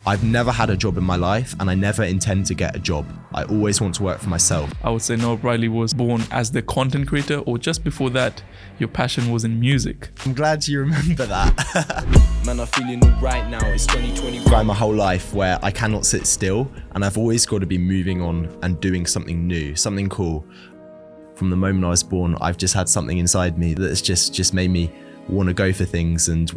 I've never had a job in my life and I never intend to get a job. I always want to work for myself. I would say Noah Brierley was born as the content creator, or just before that, your passion was in music. I'm glad you remember that. Man, I'm feeling all right now. It's 2020. Grind my whole life where I cannot sit still and I've always got to be moving on and doing something new, something cool. From the moment I was born, I've just had something inside me that's just made me want to go for things and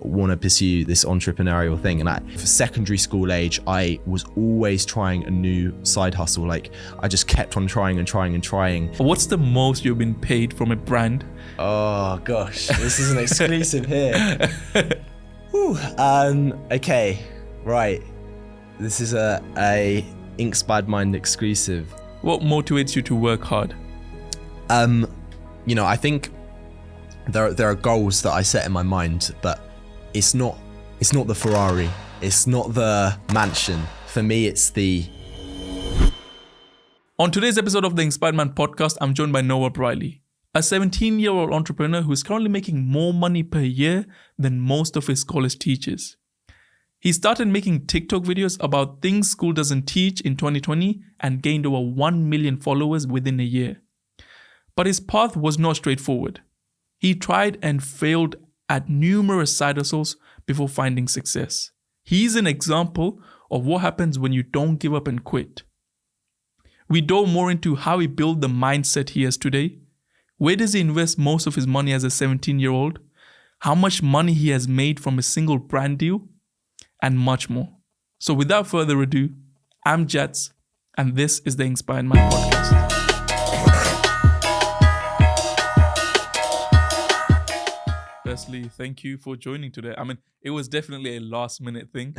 want to pursue this entrepreneurial thing. And for secondary school age, I was always trying a new side hustle. Like I just kept on trying and trying and trying. What's the most you've been paid from a brand? Oh gosh, this is an exclusive here. Whew. Okay, right. This is a Inkspired Mind exclusive. What motivates you to work hard? I think there are goals that I set in my mind, but it's not the Ferrari, it's not the mansion. For me, it's the... On today's episode of the Inspired Man podcast, I'm joined by Noah Brierley, a 17-year-old entrepreneur who is currently making more money per year than most of his college teachers. He started making TikTok videos about things school doesn't teach in 2020 and gained over 1 million followers within a year. But his path was not straightforward. He tried and failed at numerous side hustles before finding success. He's an example of what happens when you don't give up and quit. We dove more into how he built the mindset he has today. Where does he invest most of his money as a 17-year-old? How much money he has made from a single brand deal? And much more. So without further ado, I'm Jats, and this is the Inspired Man podcast. Firstly, thank you for joining today. I mean, it was definitely a last-minute thing.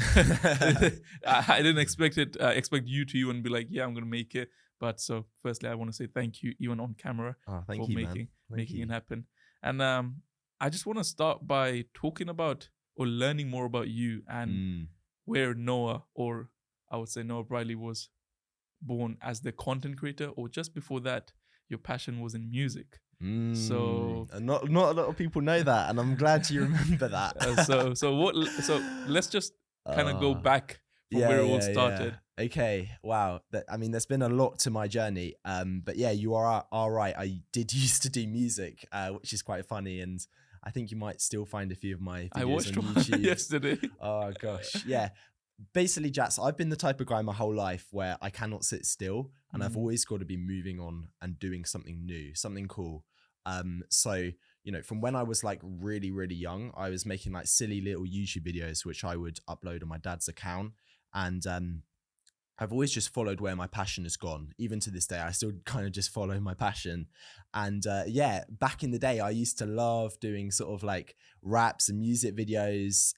I didn't expect you to even be like, yeah, I'm going to make it. But so, firstly, I want to say thank you, even on camera, for making it happen. And I just want to start by talking about or learning more about you and where Noah, or I would say Noah Brierley, was born as the content creator, or just before that, your passion was in music. So not a lot of people know that, and I'm glad you remember that. So let's just kind of go back from where it all started. Yeah. Okay, wow. There's been a lot to my journey. But yeah, you are right. I did used to do music, which is quite funny, and I think you might still find a few of my videos I watched on one YouTube yesterday. Oh gosh, yeah. Basically, Jats, I've been the type of guy my whole life where I cannot sit still and I've always got to be moving on and doing something new, something cool. So, from when I was like really, really young, I was making like silly little YouTube videos, which I would upload on my dad's account. And I've always just followed where my passion has gone. Even to this day, I still kind of just follow my passion. And back in the day, I used to love doing sort of like raps and music videos.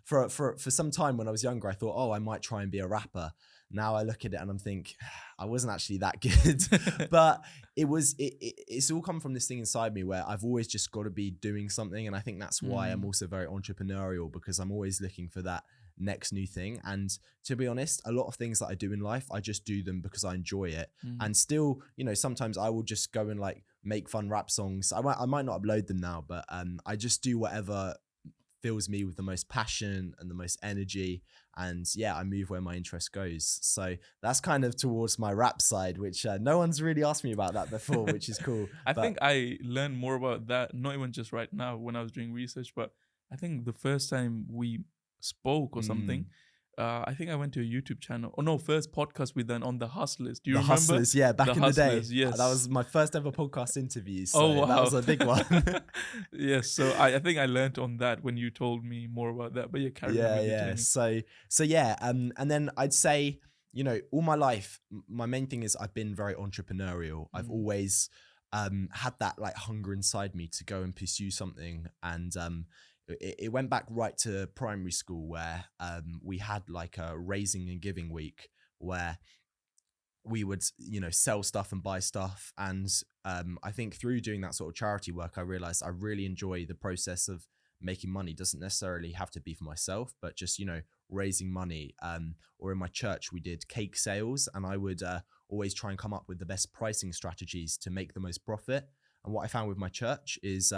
For some time when I was younger, I thought, oh, I might try and be a rapper. Now I look at it and I'm think I wasn't actually that good, but it's all come from this thing inside me where I've always just got to be doing something. And I think that's why I'm also very entrepreneurial, because I'm always looking for that next new thing. And to be honest, a lot of things that I do in life, I just do them because I enjoy it. And still, sometimes I will just go and like make fun rap songs. I might not upload them now, but I just do whatever fills me with the most passion and the most energy. And yeah, I move where my interest goes. So that's kind of towards my rap side, which no one's really asked me about that before, which is cool. I think I learned more about that, not even just right now when I was doing research, but I think the first time we spoke or something, I think I went to a YouTube channel. Oh no, first podcast we done on The Hustlers. Do you remember? The Hustlers, yeah, back in the day. Yes. That was my first ever podcast interview. So wow. That was a big one. Yes, so I think I learned on that when you told me more about that. But yeah, carry on. Yeah. So yeah, and then I'd say, all my life, my main thing is I've been very entrepreneurial. I've always had that like hunger inside me to go and pursue something. And it went back right to primary school where we had like a raising and giving week where we would, sell stuff and buy stuff. And I think through doing that sort of charity work, I realized I really enjoy the process of making money. It doesn't necessarily have to be for myself, but just, raising money. Or in my church, we did cake sales, and I would always try and come up with the best pricing strategies to make the most profit. And what I found with my church is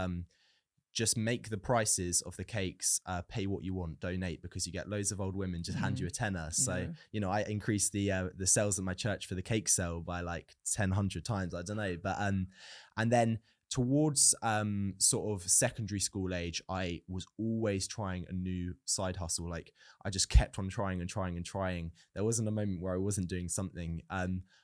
just make the prices of the cakes pay what you want, donate, because you get loads of old women just hand you a tenner. So, you know, I increased the sales at my church for the cake sale by like 100 times. I don't know. But, and then towards sort of secondary school age, I was always trying a new side hustle. Like I just kept on trying and trying and trying. There wasn't a moment where I wasn't doing something.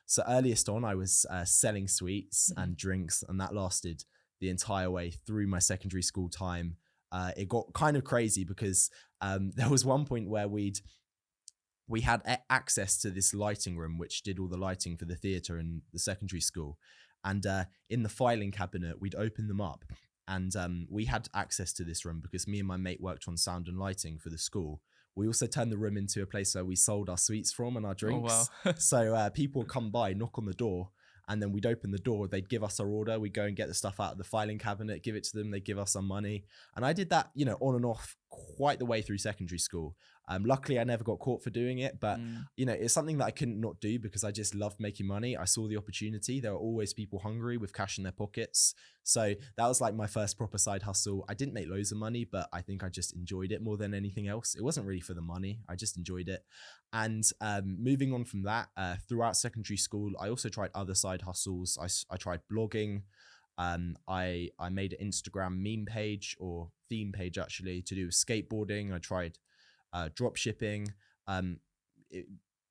So earliest on, I was selling sweets and drinks, and that lasted the entire way through my secondary school time. It got kind of crazy because there was one point where we had access to this lighting room, which did all the lighting for the theatre in the secondary school. And in the filing cabinet, we'd open them up, and we had access to this room because me and my mate worked on sound and lighting for the school. We also turned the room into a place where we sold our sweets from and our drinks. Oh, wow. So people would come by, knock on the door, and then we'd open the door, they'd give us our order, we'd go and get the stuff out of the filing cabinet, give it to them, they'd give us some money. And I did that, you know, on and off quite the way through secondary school. Luckily, I never got caught for doing it, but, you know, it's something that I couldn't not do because I just loved making money. I saw the opportunity. There were always people hungry with cash in their pockets. So that was like my first proper side hustle. I didn't make loads of money, but I think I just enjoyed it more than anything else. It wasn't really for the money. I just enjoyed it. And moving on from that, throughout secondary school, I also tried other side hustles. I tried blogging. I made an Instagram meme page or theme page actually to do with skateboarding. I tried drop shipping,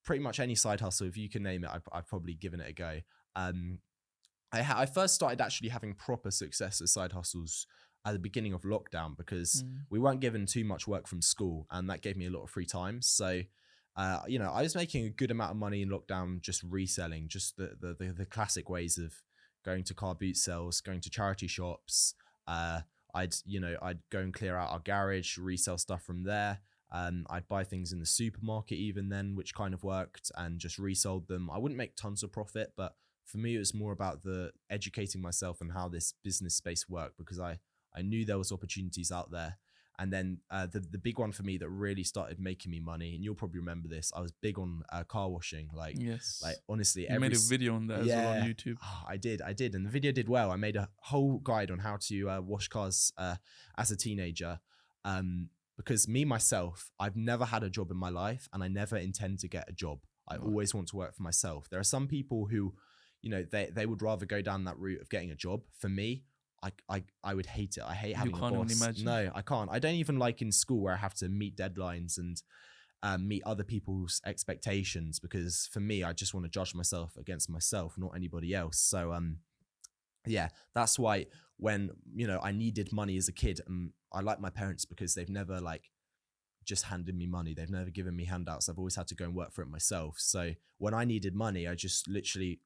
pretty much any side hustle, if you can name it, I've probably given it a go. I first started actually having proper success at side hustles at the beginning of lockdown because we weren't given too much work from school, and that gave me a lot of free time. So, you know, I was making a good amount of money in lockdown just reselling, just the classic ways of going to car boot sales, going to charity shops. I'd go and clear out our garage, resell stuff from there. I'd buy things in the supermarket even then, which kind of worked, and just resold them. I wouldn't make tons of profit, but for me, it was more about the educating myself and how this business space worked, because I knew there was opportunities out there. And then the big one for me that really started making me money, and you'll probably remember this, I was big on car washing. Like honestly, you made a video on that as well on YouTube. Oh, I did, and the video did well. I made a whole guide on how to wash cars as a teenager. Because me, myself, I've never had a job in my life, and I never intend to get a job. I always want to work for myself. There are some people who, you know, they would rather go down that route of getting a job. For me, I would hate it. I hate having a boss. You can't even imagine. No, I can't. I don't even like in school where I have to meet deadlines and meet other people's expectations, because for me, I just want to judge myself against myself, not anybody else. So, yeah, that's why when, you know, I needed money as a kid, and I like my parents because they've never like just handed me money. They've never given me handouts. I've always had to go and work for it myself. So when I needed money, I just literally,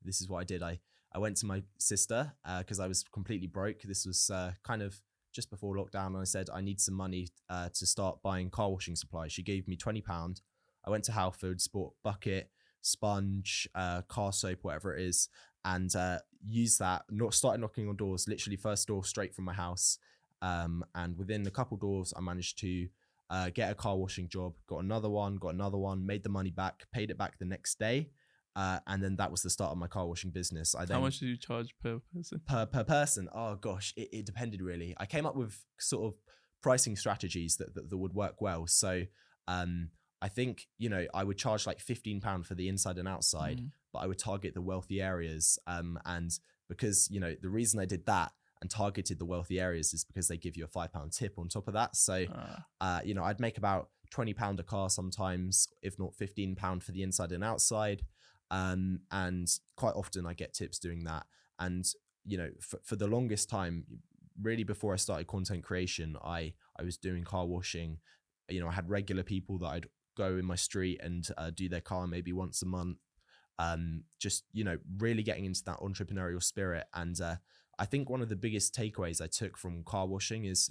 this is what I did. I went to my sister because I was completely broke. This was kind of just before lockdown. And I said, I need some money to start buying car washing supplies. She gave me £20. I went to Halfords, bought bucket, sponge, car soap, whatever it is, and used that, started knocking on doors, literally first door straight from my house. And within a couple doors, I managed to get a car washing job, got another one, made the money back, paid it back the next day. And then that was the start of my car washing business. How much did you charge per person? Per person? Oh gosh, it depended really. I came up with sort of pricing strategies that would work well. So I think, you know, I would charge like £15 for the inside and outside, but I would target the wealthy areas. And because, you know, the reason I did that and targeted the wealthy areas is because they give you a £5 tip on top of that. So, you know, I'd make about £20 a car sometimes, if not £15 for the inside and outside. And quite often I get tips doing that. And, you know, for the longest time, really before I started content creation, I was doing car washing. You know, I had regular people that I'd go in my street and do their car maybe once a month. Just, you know, really getting into that entrepreneurial spirit. And I think one of the biggest takeaways I took from car washing is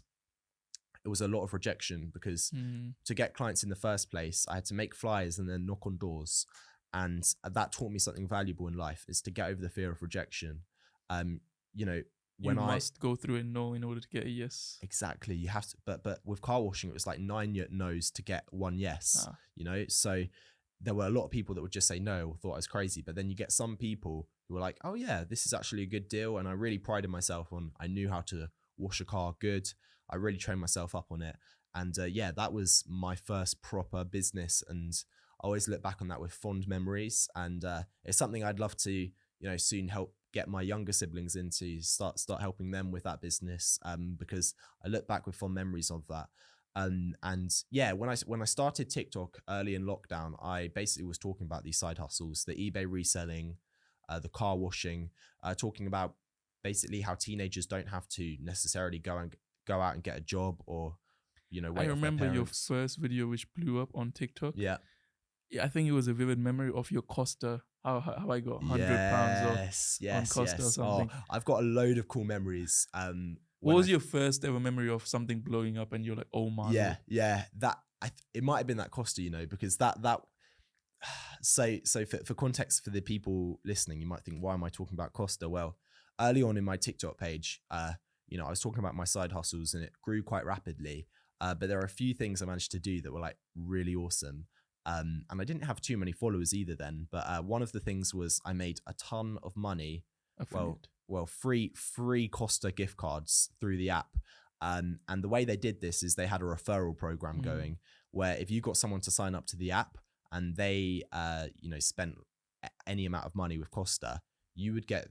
it was a lot of rejection, because to get clients in the first place, I had to make flyers and then knock on doors. And that taught me something valuable in life, is to get over the fear of rejection. You know, when you must go through a no in order to get a yes. Exactly. You have to, but with car washing, it was like 9 no's to get one yes, you know? So there were a lot of people that would just say no or thought I was crazy. But then you get some people who were like, oh yeah, this is actually a good deal. And I really prided myself on, I knew how to wash a car good. I really trained myself up on it. And yeah, that was my first proper business. And I always look back on that with fond memories. And it's something I'd love to, soon help get my younger siblings into, start helping them with that business, because I look back with fond memories of that. And yeah, when I started TikTok early in lockdown, I basically was talking about these side hustles, the eBay reselling, the car washing, talking about basically how teenagers don't have to necessarily go out and get a job or, wait I off their remember your parents. first video which blew up on TikTok. Yeah. I think it was a vivid memory of your Costa. How I got £100 on Costa or something. Oh, I've got a load of cool memories. What was your first ever memory of something blowing up and you're like, oh my Yeah, Lord. yeah. It might have been that Costa, because that. So for context for the people listening, you might think, why am I talking about Costa? Well, early on in my TikTok page, I was talking about my side hustles and it grew quite rapidly. But there are a few things I managed to do that were like really awesome. And I didn't have too many followers either then. But one of the things was I made a ton of money. Affiliate. Well, free Costa gift cards through the app. And the way they did this is they had a referral program going where if you got someone to sign up to the app and they, spent any amount of money with Costa, you would get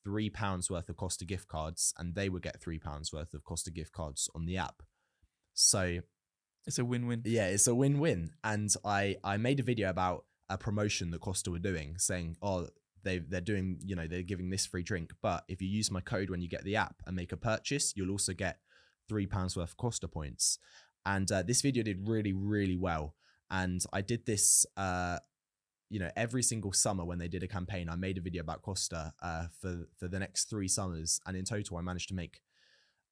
£3 worth of Costa gift cards and they would get £3 worth of Costa gift cards on the app. So it's a win-win. Yeah, it's a win-win. And I made a video about a promotion that Costa were doing, saying, oh, they're doing, they're giving this free drink. But if you use my code when you get the app and make a purchase, you'll also get £3 worth of Costa points. And this video did really, really well. And I did this, every single summer when they did a campaign, I made a video about Costa for the next 3 summers. And in total, I managed to make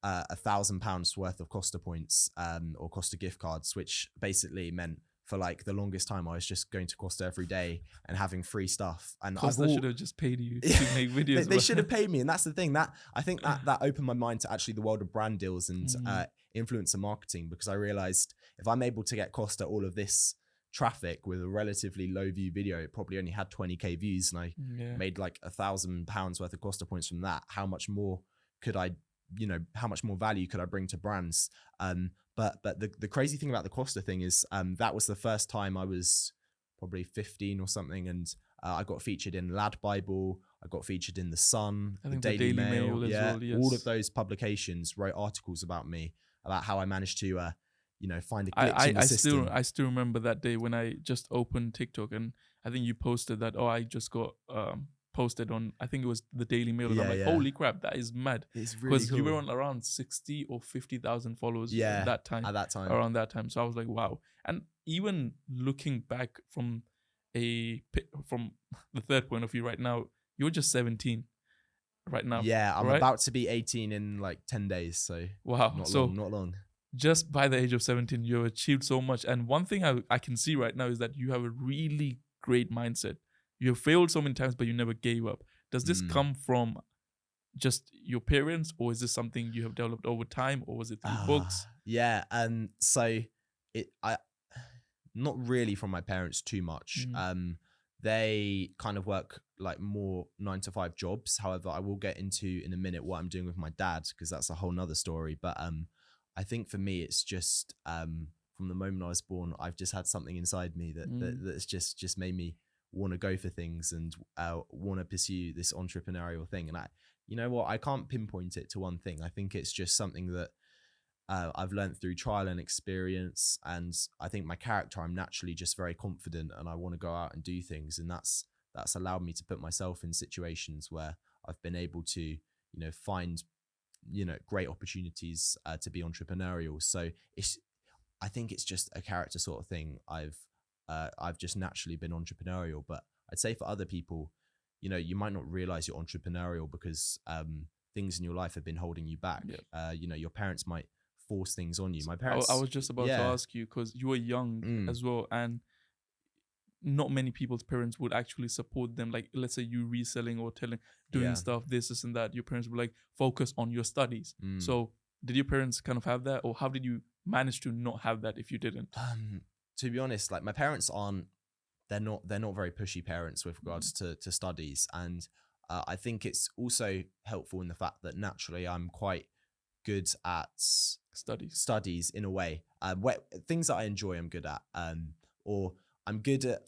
£1,000 worth of Costa points or Costa gift cards, which basically meant for like the longest time I was just going to Costa every day and having free stuff. And Costa should have just paid you to make videos. They should have paid me, and that's the thing that I think that opened my mind to actually the world of brand deals and influencer marketing, because I realized if I'm able to get Costa all of this traffic with a relatively low view video, it probably only had 20k views, and I made like £1,000 worth of Costa points from that. How much more could I? How much more value could I bring to brands? But the crazy thing about the Costa thing is that was the first time I was probably 15 or something, and I got featured in Lad Bible, I got featured in The Sun, the Daily Mail, as well, yes. All of those publications wrote articles about me, about how I managed to find a glitch in the system. I still remember that day when I just opened TikTok and I think you posted that, I just got posted on, I think it was the Daily Mail, and I'm like, holy crap, that is mad. It's really cool. Because you were on around 60 or 50,000 followers at that time. Around that time. So I was like, wow. And even looking back from the third point of view right now, you're just 17 right now. Yeah, I'm about to be 18 in like 10 days. So wow. Not long. Just by the age of 17, you've achieved so much. And one thing I can see right now is that you have a really great mindset. You have failed so many times, but you never gave up. Does this come from just your parents, or is this something you have developed over time, or was it through books? Yeah, so I not really from my parents too much. They kind of work like more 9-to-5 jobs. However, I will get into in a minute what I'm doing with my dad, because that's a whole nother story. But I think for me, it's just from the moment I was born, I've just had something inside me that's just made me want to go for things and want to pursue this entrepreneurial thing. And I can't pinpoint it to one thing. I think it's just something that I've learned through trial and experience. And I think my character, I'm naturally just very confident and I want to go out and do things. And that's allowed me to put myself in situations where I've been able to, find, great opportunities to be entrepreneurial. So I think it's just a character sort of thing. I've just naturally been entrepreneurial, but I'd say for other people, you might not realize you're entrepreneurial because things in your life have been holding you back. Your parents might force things on you. My parents. I was just about to ask you, because you were young as well, and not many people's parents would actually support them. Like, let's say you reselling or doing stuff, this and that. Your parents would like focus on your studies. So did your parents kind of have that, or how did you manage to not have that if you didn't? To be honest, like my parents they're not very pushy parents with regards to studies. And I think it's also helpful in the fact that naturally I'm quite good at studies in a way. Things that I enjoy, I'm good at. Or I'm good at.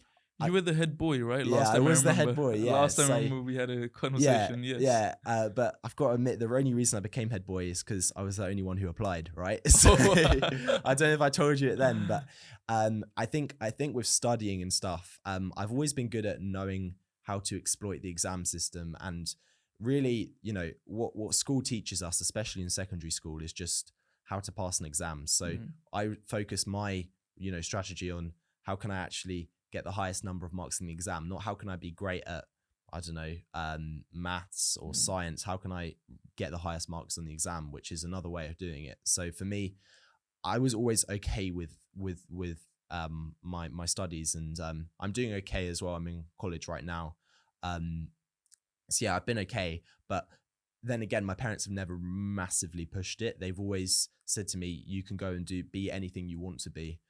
You were the head boy, right? Yeah, I was the head boy. Yeah, Last time I remember we had a conversation. Yes. Yeah. But I've got to admit, the only reason I became head boy is because I was the only one who applied, right? So I don't know if I told you it then, but I think with studying and stuff, I've always been good at knowing how to exploit the exam system, and really, what school teaches us, especially in secondary school, is just how to pass an exam. So I focus my strategy on how can I actually get the highest number of marks in the exam, not how can I be great at, I don't know, maths or science. How can I get the highest marks on the exam, which is another way of doing it. So for me, I was always okay with my studies, and I'm doing okay as well. I'm in college right now. So yeah, I've been okay, but then again, my parents have never massively pushed it. They've always said to me, you can go and be anything you want to be.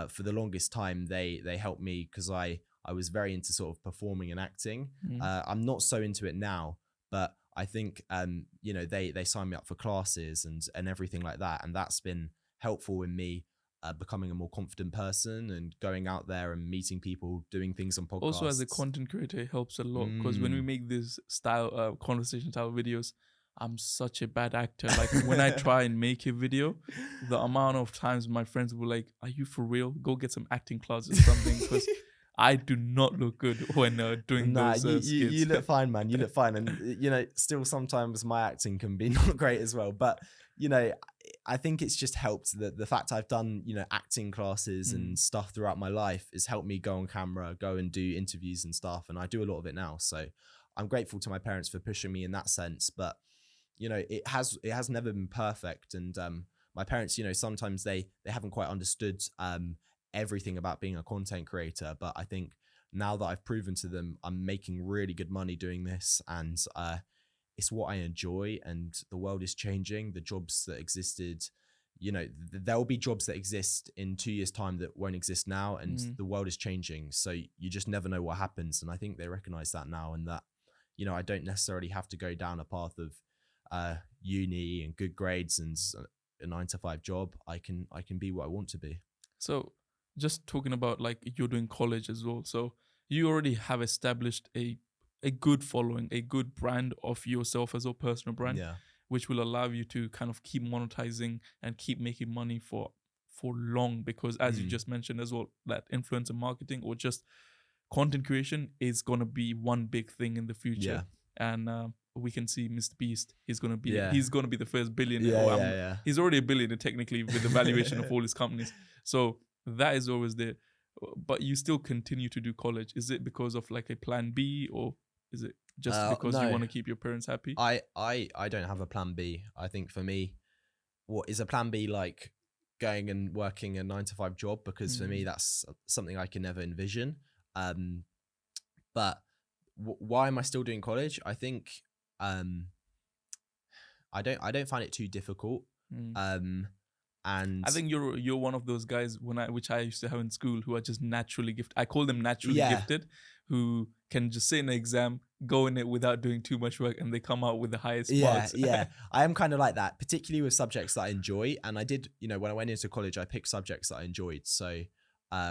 For the longest time, they helped me because I was very into sort of performing and acting. I'm not so into it now, but I think they signed me up for classes and everything like that, and that's been helpful in me becoming a more confident person and going out there and meeting people, doing things on podcasts. Also, as a content creator, it helps a lot because when we make this style conversation style videos, I'm such a bad actor. Like when I try and make a video, the amount of times my friends will like, "Are you for real? Go get some acting classes or something." Because I do not look good when doing those skits. You look fine, man. You look fine, and still sometimes my acting can be not great as well. But I think it's just helped that the fact I've done acting classes and stuff throughout my life has helped me go on camera, go and do interviews and stuff, and I do a lot of it now. So I'm grateful to my parents for pushing me in that sense, but. It has never been perfect, and my parents, sometimes they haven't quite understood everything about being a content creator. But I think now that I've proven to them, I'm making really good money doing this, and it's what I enjoy. And the world is changing. The jobs that existed, there will be jobs that exist in 2 years' time that won't exist now, and the world is changing. So you just never know what happens, and I think they recognize that now, and that I don't necessarily have to go down a path of uni and good grades and a 9-to-5 job. I can be what I want to be. So just talking about like you're doing college as well. So you already have established a good following, a good brand of yourself as a personal brand, which will allow you to kind of keep monetizing and keep making money for long. Because as you just mentioned as well, that influencer marketing or just content creation is going to be one big thing in the future. And we can see Mr. Beast. He's gonna be the first billionaire. He's already a billionaire technically with the valuation of all his companies. So that is always there. But you still continue to do college. Is it because of like a plan B, or is it just because you want to keep your parents happy? I don't have a plan B. I think for me, what is a plan B like going and working a 9-to-5 job? Because for me, that's something I can never envision. But why am I still doing college? I think I don't find it too difficult. And I think you're one of those guys which I used to have in school who are just naturally gifted. I call them naturally gifted, who can just sit in an exam, go in it without doing too much work, and they come out with the highest marks. I am kind of like that, particularly with subjects that I enjoy. And I did, when I went into college, I picked subjects that I enjoyed. So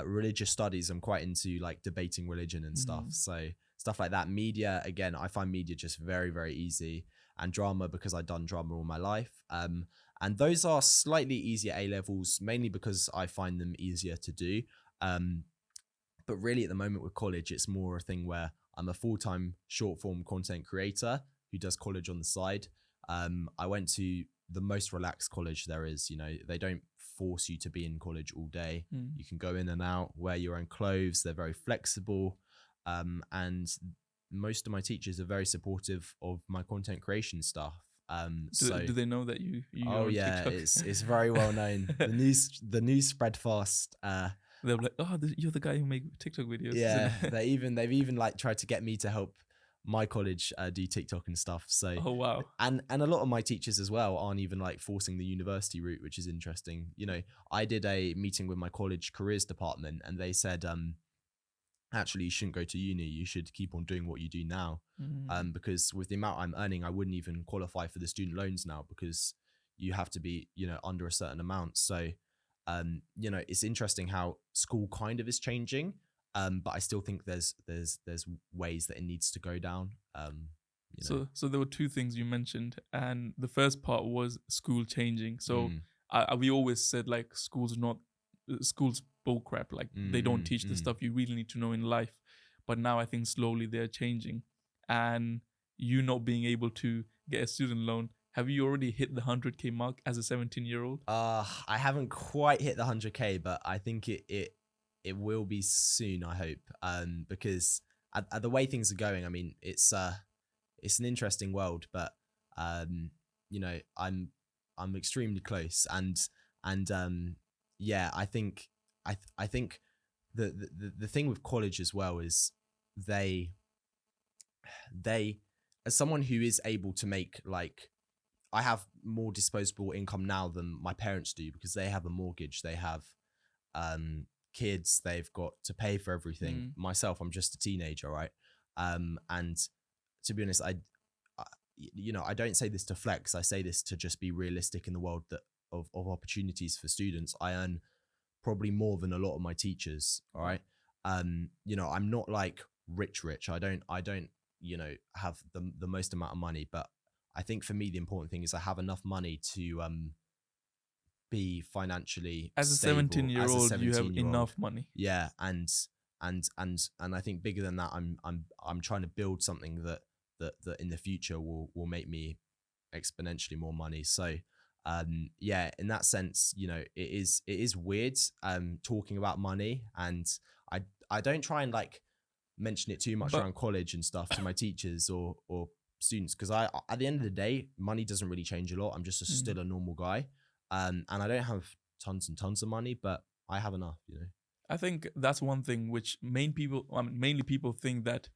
religious studies, I'm quite into like debating religion and stuff. So stuff like that. Media, again, I find media just very, very easy. And drama, because I've done drama all my life. And those are slightly easier A-levels, mainly because I find them easier to do. But really at the moment with college, it's more a thing where I'm a full-time short-form content creator who does college on the side. I went to the most relaxed college there is. They don't force you to be in college all day. You can go in and out, wear your own clothes. They're very flexible. And most of my teachers are very supportive of my content creation stuff. Do they know that you oh yeah, TikTok? it's very well known. The news spread fast. They're like, oh, you're the guy who make TikTok videos. Yeah, they've even like tried to get me to help my college do TikTok and stuff. So oh wow, and a lot of my teachers as well aren't even like forcing the university route, which is interesting. I did a meeting with my college careers department, and they said, actually, you shouldn't go to uni. You should keep on doing what you do now. Because with the amount I'm earning, I wouldn't even qualify for the student loans now, because you have to be, under a certain amount. So, it's interesting how school kind of is changing. But I still think there's ways that it needs to go down. So there were two things you mentioned, and the first part was school changing. So we always said like school's bullcrap. Like they don't teach the stuff you really need to know in life. But now I think slowly they're changing, and you not being able to get a student loan. Have you already hit the 100K mark as a 17-year-old? I haven't quite hit the 100K, but I think it will be soon, I hope. Because at the way things are going, I mean, it's an interesting world, but I'm extremely close, and I think the thing with college as well is they as someone who is able to make, like, I have more disposable income now than my parents do, because they have a mortgage, they have kids, they've got to pay for everything. Myself, I'm just a teenager, right? And to be honest, I don't say this to flex. I say this to just be realistic in the world of opportunities for students. I earn probably more than a lot of my teachers. All right. I'm not like rich. I don't have the most amount of money, but I think for me, the important thing is I have enough money to be financially as a stable. 17-year-old. You have enough money. Yeah. And I think bigger than that, I'm trying to build something that in the future will make me exponentially more money. So in that sense, it is weird talking about money, and I don't try and like mention it too much around college and stuff to my teachers or students, because I at the end of the day, money doesn't really change a lot. I'm just still a normal guy, and I don't have tons and tons of money, but I have enough. I think that's one thing which mainly people think that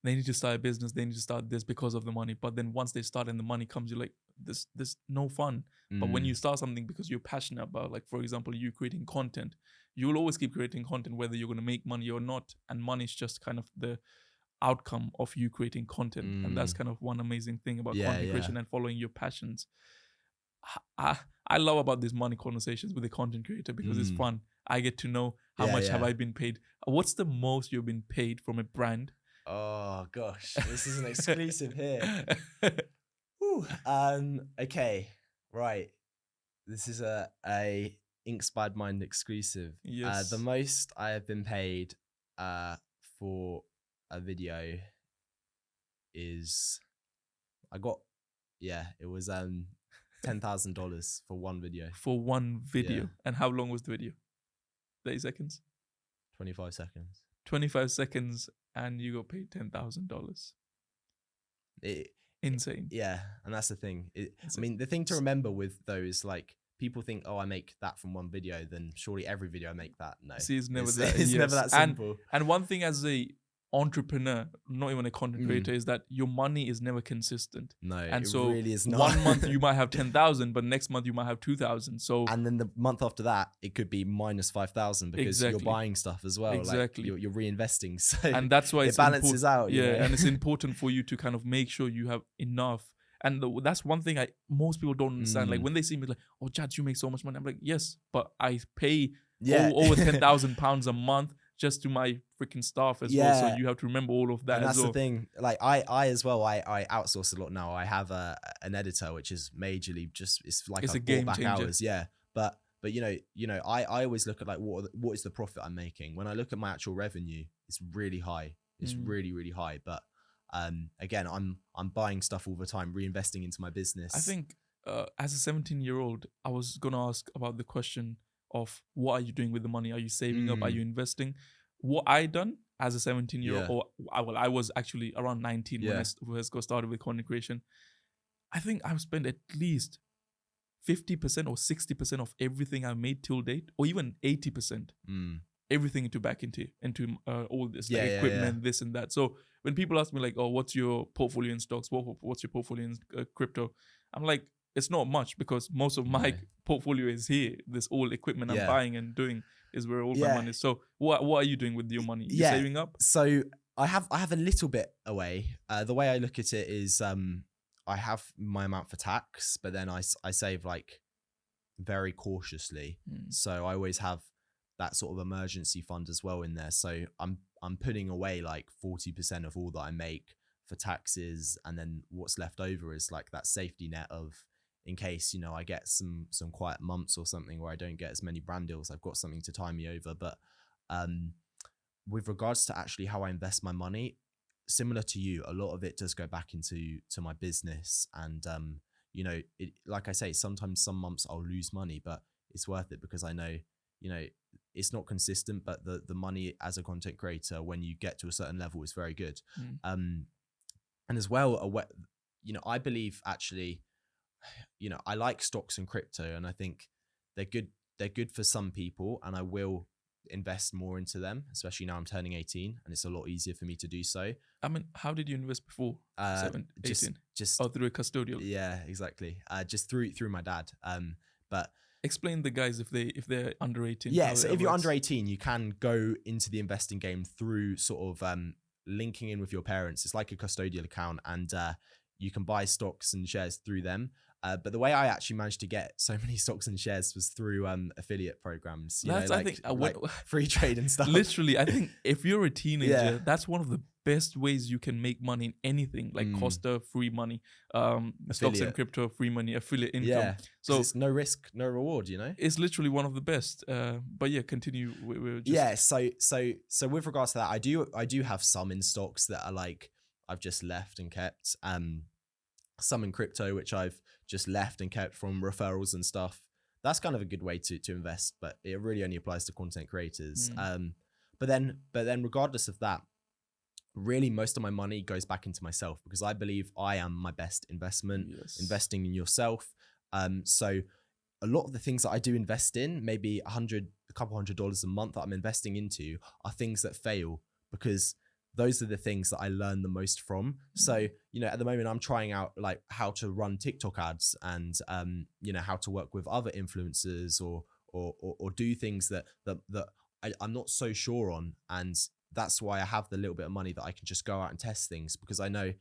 they need to start a business, they need to start this because of the money. But then once they start and the money comes, you're like, this no fun. But when you start something because you're passionate about, like, for example, you creating content, you will always keep creating content whether you're going to make money or not. And money is just kind of the outcome of you creating content. And that's kind of one amazing thing about content creation and following your passions. I love about these money conversations with the content creator because it's fun. I get to know how much have I been paid. What's the most you've been paid from a brand? Oh gosh, this is an exclusive here. Okay, right. This is a Inkspired Mind exclusive. Yes. The most I have been paid for a video is it was $10,000 for one video. For one video. Yeah. And how long was the video? 30 seconds? 25 seconds. 25 seconds and you got paid $10,000. Insane. Yeah, and that's the thing. I mean, the thing to remember with those, like, people think, oh, I make that from one video, then surely every video I make that. No. See, it's never never that simple. And one thing as a entrepreneur, not even a content creator, is that your money is never consistent. No, and it so really is not. One month you might have 10,000, but next month you might have 2,000. So and then the month after that, it could be minus 5,000 because you're buying stuff as well. Exactly, like you're reinvesting. So and that's why it balances out. Yeah, and it's important for you to kind of make sure you have enough. And that's one thing most people don't understand. Like when they see me, like, oh, Chad, you make so much money. I'm like, yes, but I pay over £10,000 a month just to my freaking staff as well. So you have to remember all of that. And that's the thing. Like I as well, I outsource a lot now. I have an editor, which is majorly just, it's a game changer. Hours. Yeah. But I always look at like, what is the profit I'm making? When I look at my actual revenue, it's really high. It's really, really high. But again, I'm buying stuff all the time, reinvesting into my business. I think as a 17-year-old, I was going to ask about the question of what are you doing with the money? Are you saving up? Are you investing? What I done as a 17-year-old, I was actually around 19 when I first got started with content creation. I think I've spent at least 50% or 60% of everything I made till date, or even 80%. Everything into all this equipment, this and that. So when people ask me like, oh, what's your portfolio in stocks? What's your portfolio in crypto? I'm like, it's not much because most of my portfolio is here. This all equipment I'm buying and doing is where all my money is. So what are you doing with your money? You saving up? So I have a little bit away. The way I look at it is I have my amount for tax, but then I save like very cautiously. So I always have that sort of emergency fund as well in there. So I'm putting away like 40% of all that I make for taxes, and then what's left over is like that safety net of, in case, you know, I get some quiet months or something where I don't get as many brand deals, I've got something to tie me over. But with regards to actually how I invest my money, similar to you, a lot of it does go back into my business. And you know, like I say, sometimes some months I'll lose money, but it's worth it because I know, you know, it's not consistent, but the money as a content creator, when you get to a certain level, is very good. And as well, you know, I believe actually, you know, I like stocks and crypto, and I think they're good. They're good for some people, and I will invest more into them, especially now I'm turning 18 and it's a lot easier for me to do so. I mean, how did you invest before 18? Just through a custodial? Yeah, exactly. Just through my dad. But explain the guys if they're under 18. Yeah, so if you're under 18, you can go into the investing game through sort of linking in with your parents. It's like a custodial account, and you can buy stocks and shares through them. But the way I actually managed to get so many stocks and shares was through affiliate programs. You know, I think like free trade and stuff. Literally, I think if you're a teenager, that's one of the best ways you can make money in anything. Like Costa, free money, stocks and crypto, free money, affiliate income. Yeah, so it's no risk, no reward. You know, it's literally one of the best. But yeah, continue. So with regards to that, I do have some in stocks that are like I've just left and kept. Some in crypto, which I've just left and kept from referrals and stuff. That's kind of a good way to invest, but it really only applies to content creators. But then regardless of that, really most of my money goes back into myself, because I believe I am my best investment. Investing in yourself. So a lot of the things that I do invest in, maybe a couple $100 a month that I'm investing into, are things that fail, because those are the things that I learn the most from. So, you know, at the moment I'm trying out like how to run TikTok ads, and, you know, how to work with other influencers or do things that I'm not so sure on. And that's why I have the little bit of money that I can just go out and test things, because I know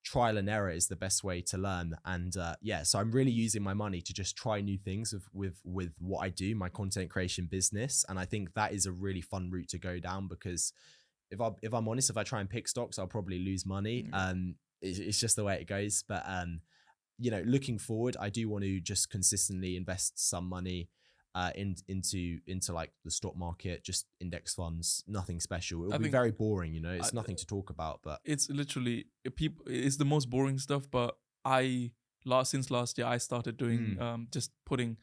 trial and error is the best way to learn. And so I'm really using my money to just try new things with what I do, my content creation business. And I think that is a really fun route to go down, because if I'm honest, if I try and pick stocks, I'll probably lose money. It's just the way it goes. But you know, looking forward, I do want to just consistently invest some money into like the stock market, just index funds, nothing special. It'll be very boring, you know. It's nothing to talk about, but it's literally it's the most boring stuff. But since last year, I started doing just putting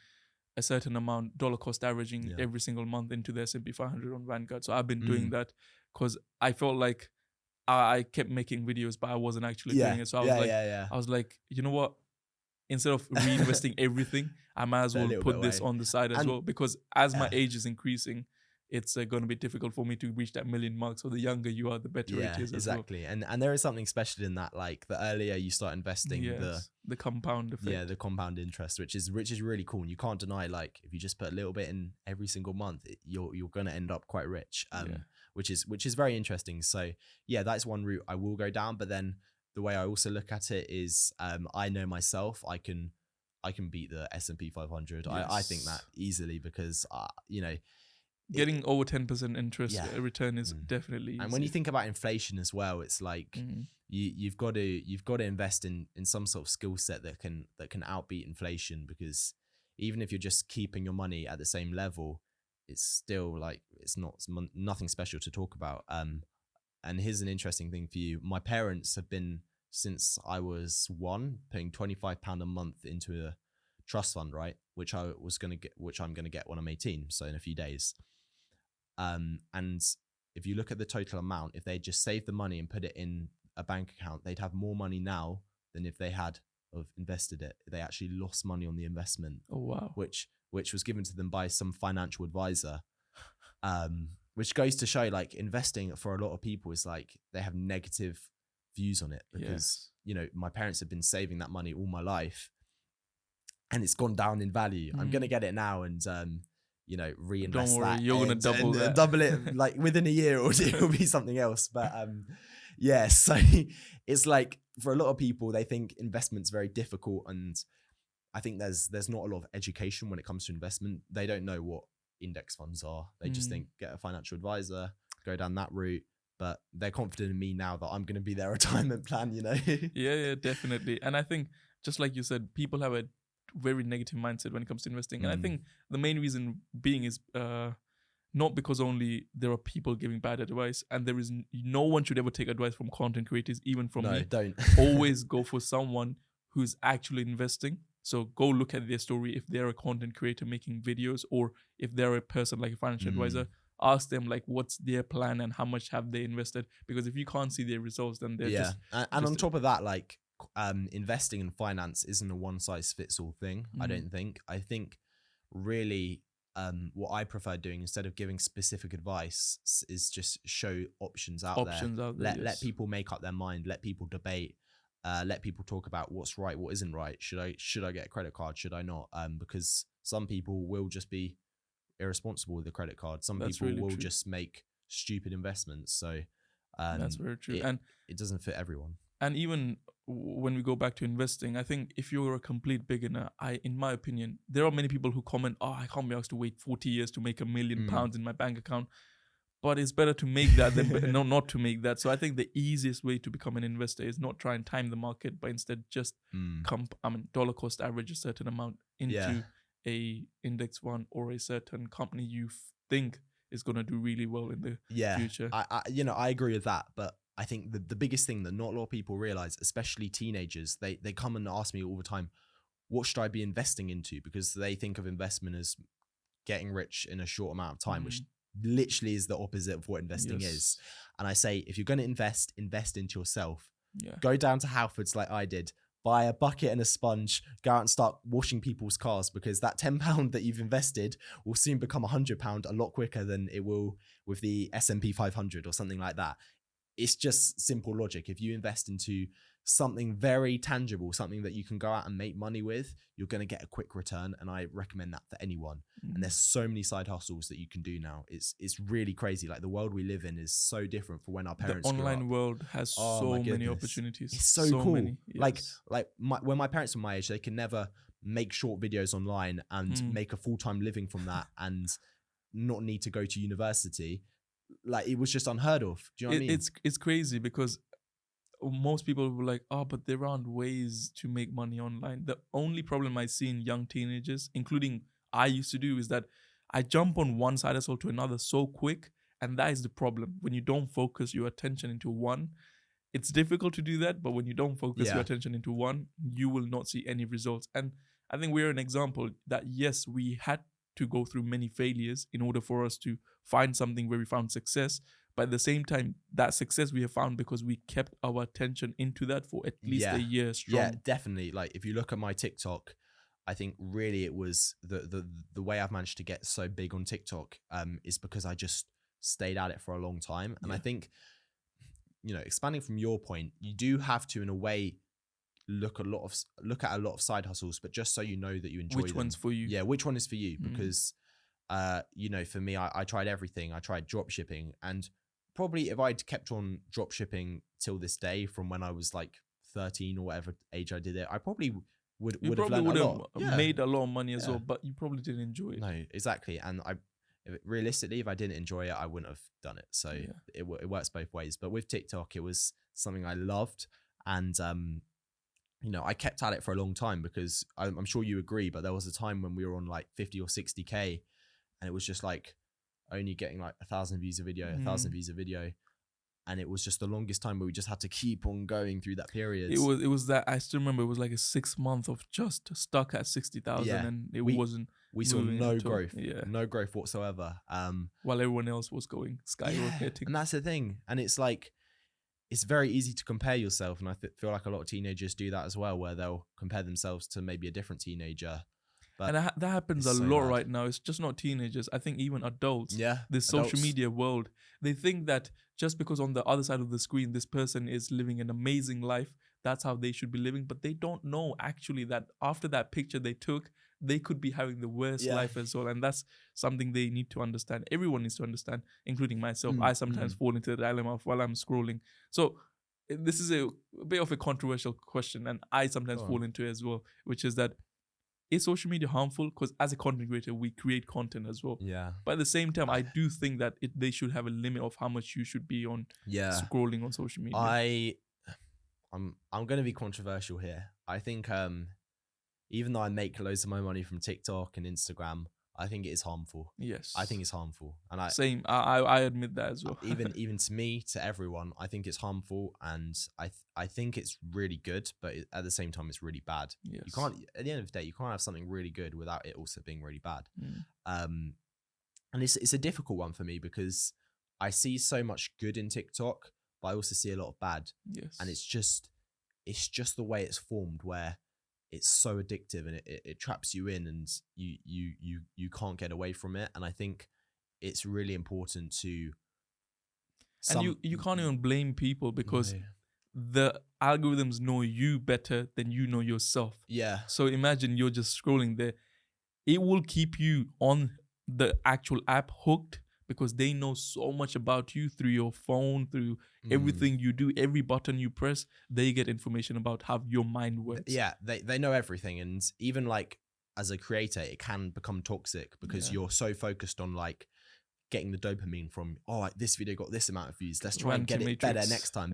a certain amount, dollar cost averaging every single month into the S&P 500 on Vanguard. So I've been doing that because I felt like I kept making videos, but I wasn't actually doing it. So I was like, you know what? Instead of reinvesting everything, I might as well put this on the side as well. Because as my age is increasing, it's going to be difficult for me to reach that million mark. So the younger you are, the better it is. Exactly. As well. And there is something special in that. Like the earlier you start investing, the compound effect. Yeah, the compound interest, which is really cool. And you can't deny, like, if you just put a little bit in every single month, you're going to end up quite rich. Which is very interesting. So yeah, that's one route I will go down. But then the way I also look at it is, I know myself, I can beat the S&P 500. I think that easily, because you know, getting over 10% interest return is definitely easy. And when you think about inflation as well, it's like you've got to invest in some sort of skill set that can outbeat inflation, because even if you're just keeping your money at the same level, it's still like it's nothing special to talk about. And here's an interesting thing for you. My parents have been, since I was 1, paying £25 a month into a trust fund, right? Which I'm going to get when I'm 18. So in a few days. And if you look at the total amount, if they just saved the money and put it in a bank account, they'd have more money now than if they had have invested it. They actually lost money on the investment. Oh, wow. Which was given to them by some financial advisor. Which goes to show, like, investing for a lot of people is like they have negative views on it, because you know, my parents have been saving that money all my life and it's gone down in value. I'm gonna get it now and you know, reinvest. Don't worry, that you're gonna double that. Double it like within a year, or it'll be something else. But so it's like for a lot of people, they think investment's very difficult, and I think there's not a lot of education when it comes to investment. They don't know what index funds are. They just think get a financial advisor, go down that route. But they're confident in me now that I'm going to be their retirement plan, you know? Yeah, definitely. And I think, just like you said, people have a very negative mindset when it comes to investing. And I think the main reason being is not because only there are people giving bad advice, and there is no one should ever take advice from content creators, even from me. Don't. Always go for someone who's actually investing. So go look at their story. If they're a content creator making videos, or if they're a person like a financial advisor, ask them like what's their plan and how much have they invested. Because if you can't see their results, then they're just and on top of that, like investing in finance isn't a one size fits all thing. I don't think. I think really what I prefer doing, instead of giving specific advice, is just show options out there. Let people make up their mind. Let people debate. Let people talk about what's right, what isn't right. Should I get a credit card? Should I not? Because some people will just be irresponsible with the credit card. Some people will just make stupid investments. So that's very true. And it doesn't fit everyone. And even when we go back to investing, I think if you're a complete beginner, in my opinion, there are many people who comment, I can't be asked to wait 40 years to make £1 million in my bank account. But it's better to make that than not to make that. So I think the easiest way to become an investor is not try and time the market, but instead just dollar cost average a certain amount into a index fund or a certain company you think is going to do really well in the future. I agree with that, but I think the biggest thing that not a lot of people realize, especially teenagers, they come and ask me all the time, what should I be investing into? Because they think of investment as getting rich in a short amount of time, which literally is the opposite of what investing is. And I say, if you're going to invest into yourself. Go down to Halfords like I did, buy a bucket and a sponge, go out and start washing people's cars, because that £10 that you've invested will soon become £100 a lot quicker than it will with the S&P 500 or something like that. It's just simple logic. If you invest into something very tangible, something that you can go out and make money with, you're going to get a quick return. And I recommend that for anyone. And there's so many side hustles that you can do now. It's really crazy. Like, the world we live in is so different from when our parents grew up. The online world has so many opportunities. It's so cool. Many, yes. When my parents were my age, they can never make short videos online and make a full-time living from that and not need to go to university. Like, it was just unheard of. Do you know what I mean? It's crazy, because most people were like, but there aren't ways to make money online. The only problem I see in young teenagers, including I used to do, is that I jump on one side hustle to another so quick. And that is the problem. When you don't focus your attention into one, it's difficult to do that. But when you don't focus your attention into one, you will not see any results. And I think we're an example that, yes, we had to go through many failures in order for us to find something where we found success. But at the same time, that success we have found because we kept our attention into that for at least a year strong. Yeah, definitely. Like, if you look at my TikTok, I think really it was the way I've managed to get so big on TikTok is because I just stayed at it for a long time. And I think, expanding from your point, you do have to, in a way, look at a lot of side hustles, but just so you know that you enjoy which one's for you. Yeah, which one is for you? Because for me, I tried everything. I tried drop shipping, and probably if I'd kept on drop shipping till this day, from when I was like 13 or whatever age I did it, I probably would have learned a lot. Made a lot of money as well, but you probably didn't enjoy it. No, exactly. And realistically, if I didn't enjoy it, I wouldn't have done it. So it works both ways. But with TikTok, it was something I loved, and I kept at it for a long time, because I'm sure you agree, but there was a time when we were on like 50 or 60K, and it was just like only getting like 1,000 views a video, 1,000 views a video. And it was just the longest time where we just had to keep on going through that period. It was that, I still remember, it was like a 6 month of just stuck at 60,000, and we saw no growth, no growth whatsoever. While everyone else was going skyrocketing. And that's the thing. And it's like, it's very easy to compare yourself. And I feel like a lot of teenagers do that as well, where they'll compare themselves to maybe a different teenager. But and that happens a lot right now. It's just not teenagers. I think even adults. Yeah. This social media world, they think that just because on the other side of the screen, this person is living an amazing life, that's how they should be living. But they don't know actually that after that picture they took, they could be having the worst life as well. And that's something they need to understand. Everyone needs to understand, including myself. I sometimes fall into the dilemma of while I'm scrolling. So this is a bit of a controversial question, and I sometimes fall into it as well, which is that, is social media harmful? Because as a content creator, we create content as well. Yeah. But at the same time, I do think that they should have a limit of how much you should be on scrolling on social media. I'm going to be controversial here. I think even though I make loads of my money from TikTok and Instagram, I think it is harmful. Yes. I think it's harmful. And I admit that as well. even to me, to everyone, I think it's harmful, and I think it's really good, but at the same time, it's really bad. Yes. You can't, at the end of the day, you can't have something really good without it also being really bad. And it's a difficult one for me because I see so much good in TikTok, but I also see a lot of bad. Yes. And it's just the way it's formed, where it's so addictive and it traps you in, and you can't get away from it. And I think it's really important to. And you can't even blame people, because the algorithms know you better than you know yourself. Yeah. So imagine you're just scrolling there. It will keep you on the actual app hooked, because they know so much about you through your phone, through everything you do, every button you press. They get information about how your mind works. Yeah, they know everything. And even like as a creator, it can become toxic because you're so focused on like getting the dopamine from, like this video got this amount of views, let's try and get it better next time.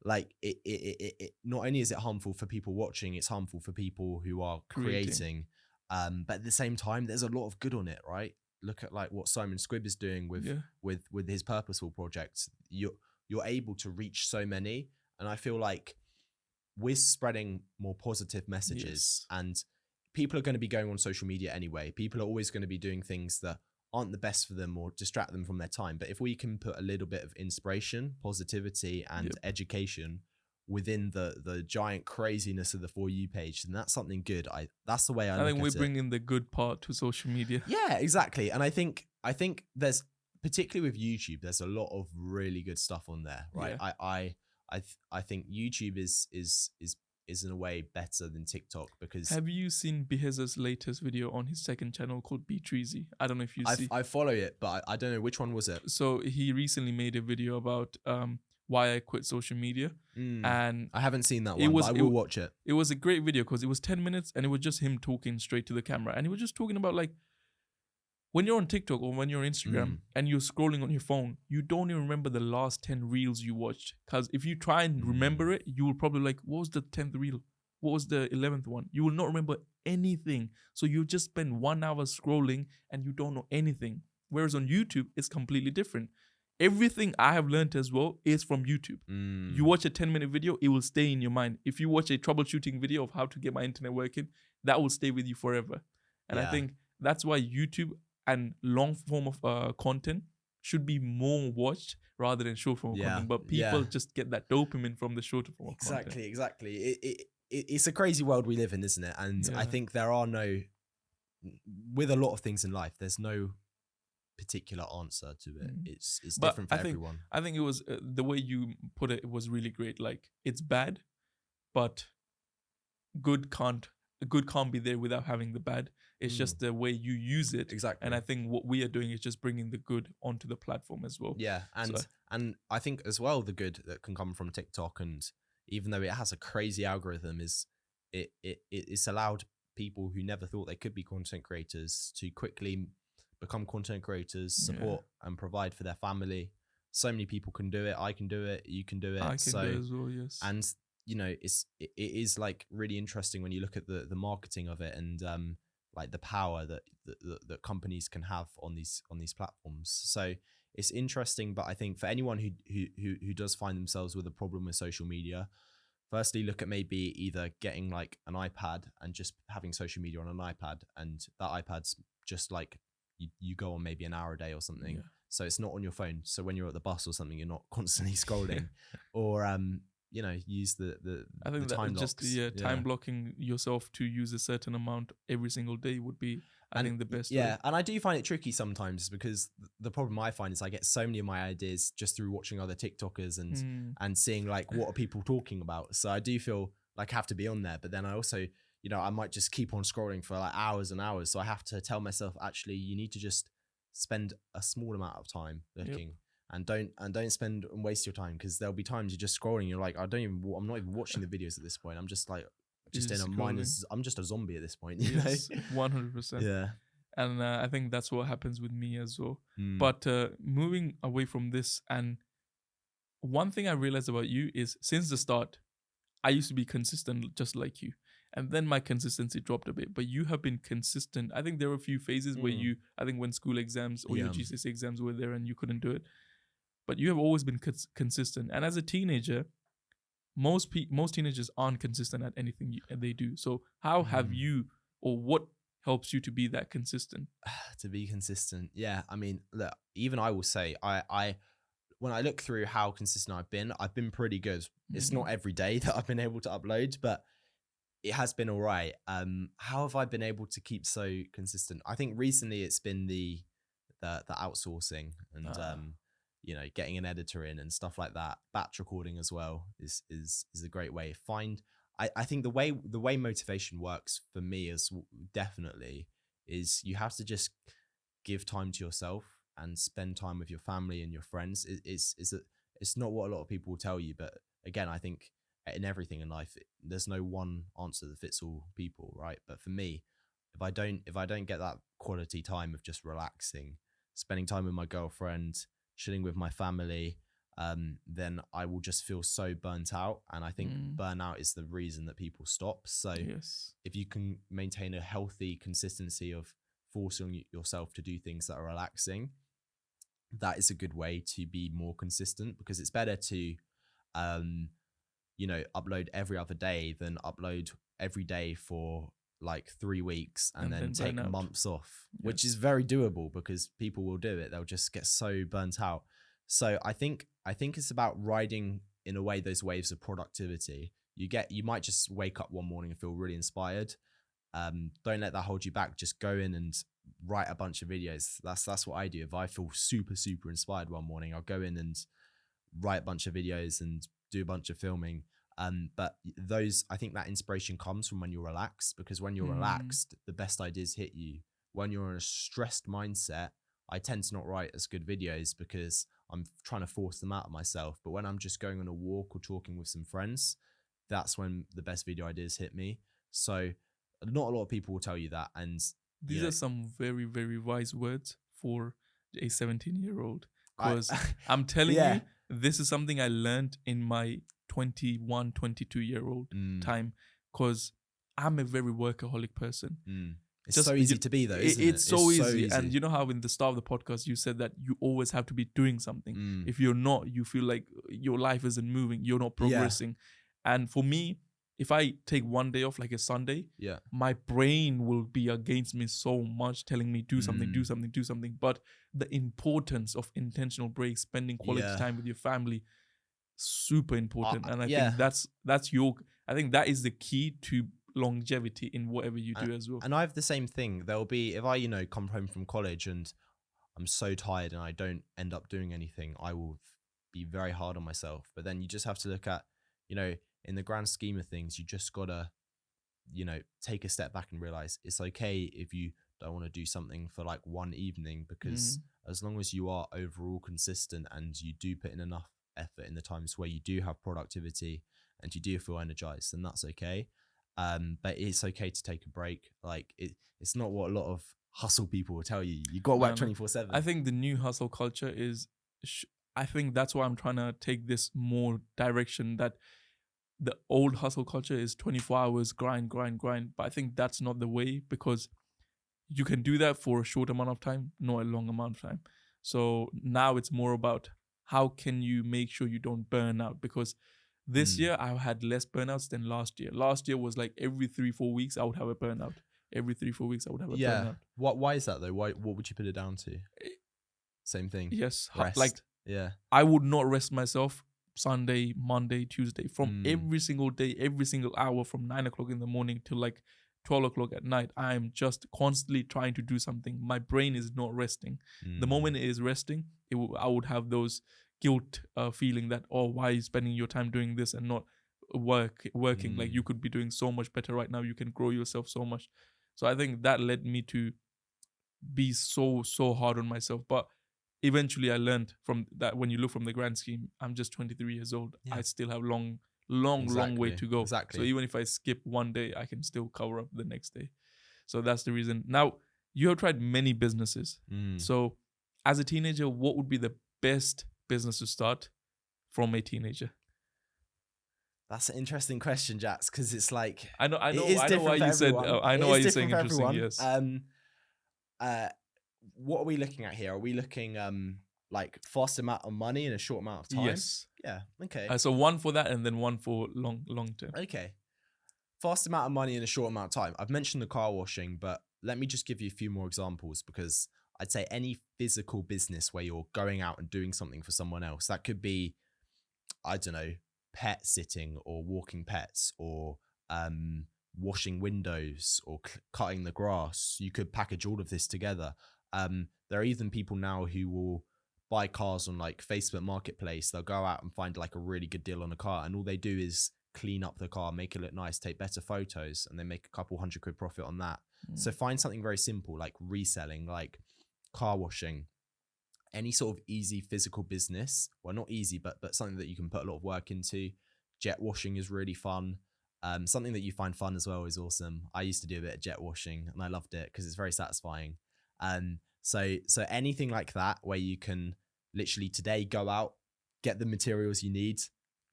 Like it not only is it harmful for people watching, it's harmful for people who are creating. But at the same time, there's a lot of good on it, right? Look at like what Simon Squibb is doing with his purposeful projects. You're able to reach so many, and I feel like we're spreading more positive messages, and people are going to be going on social media anyway. People are always going to be doing things that aren't the best for them or distract them from their time. But if we can put a little bit of inspiration, positivity, and education within the giant craziness of the For You page, then that's something good. That's the way I think we're bringing the good part to social media. Yeah, exactly. And I think there's, particularly with YouTube, there's a lot of really good stuff on there, right? Yeah. I think YouTube is in a way better than TikTok, because have you seen Behez's latest video on his second channel called Be Treasy? I don't know if you see. I follow it, but I don't know which one was it. So he recently made a video about why I quit social media, and I haven't seen that one, but I will watch it. It was a great video because it was 10 minutes and it was just him talking straight to the camera, and he was just talking about like, when you're on TikTok or when you're on Instagram and you're scrolling on your phone, you don't even remember the last 10 reels you watched, because if you try and remember it, you will probably like, what was the 10th reel? What was the 11th one? You will not remember anything. So you just spend 1 hour scrolling and you don't know anything. Whereas on YouTube, it's completely different. Everything I have learned as well is from YouTube. You watch a 10-minute video, it will stay in your mind. If you watch a troubleshooting video of how to get my internet working, that will stay with you forever. And I think that's why YouTube and long form of content should be more watched rather than short form of content. But people just get that dopamine from the short form of content. Exactly. It's a crazy world we live in, isn't it? And I think with a lot of things in life, there's no particular answer to it. It's different for everyone. I think it was the way you put it was really great. Like, it's bad, but good can't be there without having the bad. It's just the way you use it. Exactly. And I think what we are doing is just bringing the good onto the platform as well. Yeah, and I think as well the good that can come from TikTok, and even though it has a crazy algorithm, is it's allowed people who never thought they could be content creators to quickly become content creators, support and provide for their family. So many people can do it. I can do it. You can do it. I can do it as well, yes. And you know, it is like really interesting when you look at the marketing of it, and like the power that companies can have on these platforms. So it's interesting. But I think for anyone who does find themselves with a problem with social media, firstly, look at maybe either getting like an iPad and just having social media on an iPad, and that iPad's just like you go on maybe an hour a day or something. So it's not on your phone. So when you're at the bus or something, you're not constantly scrolling. Or you know, use the I think the time that just time blocking yourself to use a certain amount every single day would be, I think, the best way. And I do find it tricky sometimes, because the problem I find is I get so many of my ideas just through watching other TikTokers and seeing like what are people talking about. So I do feel like I have to be on there, but then I also, you know, I might just keep on scrolling for like hours and hours. So I have to tell myself, actually, you need to just spend a small amount of time looking. and don't spend and waste your time, because there'll be times you're just scrolling. You're like, I'm not even watching the videos at this point. I'm just like, just in a minus. I'm just a zombie at this point. You Yes, know? 100%. Yeah. And I think that's what happens with me as well. Mm. But moving away from this, and one thing I realized about you is since the start, I used to be consistent just like you. And then my consistency dropped a bit. But you have been consistent. I think there were a few phases where I think when school exams or your GCSE exams were there and you couldn't do it. But you have always been consistent. And as a teenager, most teenagers aren't consistent at anything they do. So how have you, or what helps you to be that consistent? To be consistent, yeah. I mean, look, even I will say, I when I look through how consistent I've been pretty good. It's not every day that I've been able to upload, but it has been all right. How have I been able to keep so consistent? I think recently it's been the outsourcing and getting an editor in and stuff like that. Batch recording as well is a great way. I think the way motivation works for me is definitely is you have to just give time to yourself and spend time with your family and your friends. It's not what a lot of people will tell you, but again, I think in everything in life, there's no one answer that fits all people, right? But for me, if I don't get that quality time of just relaxing, spending time with my girlfriend, chilling with my family, then I will just feel so burnt out. And I think burnout is the reason that people stop. So if you can maintain a healthy consistency of forcing yourself to do things that are relaxing, that is a good way to be more consistent, because it's better to upload every other day than upload every day for like 3 weeks and then take months off, which is very doable because people will do it. They'll just get so burnt out. So I think it's about riding in a way those waves of productivity. You might just wake up one morning and feel really inspired. Don't let that hold you back. Just go in and write a bunch of videos. That's what I do. If I feel super, super inspired one morning, I'll go in and write a bunch of videos and do a bunch of filming. But I think that inspiration comes from when you're relaxed, because when you're relaxed, the best ideas hit you. When you're in a stressed mindset, I tend to not write as good videos because I'm trying to force them out of myself. But when I'm just going on a walk or talking with some friends, that's when the best video ideas hit me. So not a lot of people will tell you that. And these are some very, very wise words for a 17-year-old. Because I'm telling you, this is something I learned in my 21, 22-year-old time, because I'm a very workaholic person. It's just so easy to be though, isn't it? It's so easy. And you know how in the start of the podcast, you said that you always have to be doing something. If you're not, you feel like your life isn't moving, you're not progressing. And for me, if I take one day off, like a Sunday, my brain will be against me so much, telling me do something, do something, do something. But the importance of intentional breaks, spending quality time with your family, super important. And I think I think that is the key to longevity in whatever you do as well. And I have the same thing. There'll be, if I come home from college and I'm so tired and I don't end up doing anything, I will be very hard on myself. But then you just have to look at, in the grand scheme of things, you just gotta take a step back and realize it's okay if you don't want to do something for like one evening, because as long as you are overall consistent and you do put in enough effort in the times where you do have productivity and you do feel energized, then that's okay. But it's okay to take a break. Like it's not what a lot of hustle people will tell you. You got to work 24/7. I think the new hustle culture is, I think that's why I'm trying to take this more direction, that the old hustle culture is 24 hours, grind. But I think that's not the way, because you can do that for a short amount of time, not a long amount of time. So now it's more about how can you make sure you don't burn out, because this year I had less burnouts than last year. Last year was like every 3-4 weeks I would have a burnout. Every 3-4 weeks I would have a burnout. Why is that though? What would you put it down to? Same thing. Yes. Rest. I would not rest myself Sunday, Monday, Tuesday, from every single day, every single hour, from 9 o'clock in the morning till like 12 o'clock at night. I'm just constantly trying to do something. My brain is not resting. The moment it is resting, I would have those guilt feeling that, why are you spending your time doing this and not working? Like, you could be doing so much better right now. You can grow yourself so much. So I think that led me to be so hard on myself. But eventually I learned from that, when you look from the grand scheme, I'm just 23 years old. Yeah. I still have long way to go. Exactly. So even if I skip one day, I can still cover up the next day. So that's the reason. Now, you have tried many businesses. So as a teenager, what would be the best business to start from a teenager? That's an interesting question, Jats, because it's like I know it is why different you for said. everyone. I know It why is you're saying different for interesting. everyone. Yes. What are we looking at here? Are we looking like fast amount of money in a short amount of time? Yes. Yeah. Okay. So one for that, and then one for long term. Okay. Fast amount of money in a short amount of time. I've mentioned the car washing, but let me just give you a few more examples, because I'd say any physical business where you're going out and doing something for someone else, that could be, I don't know, pet sitting or walking pets, or washing windows, or cutting the grass. You could package all of this together. There are even people now who will buy cars on like Facebook Marketplace. They'll go out and find like a really good deal on a car, and all they do is clean up the car, make it look nice, take better photos, and they make a couple £100 profit on that. So find something very simple like reselling, like car washing, any sort of easy physical business. Well, not easy, but something that you can put a lot of work into. Jet washing is really fun. Something that you find fun as well is awesome. I used to do a bit of jet washing and I loved it because it's very satisfying. So anything like that where you can literally today go out, get the materials you need,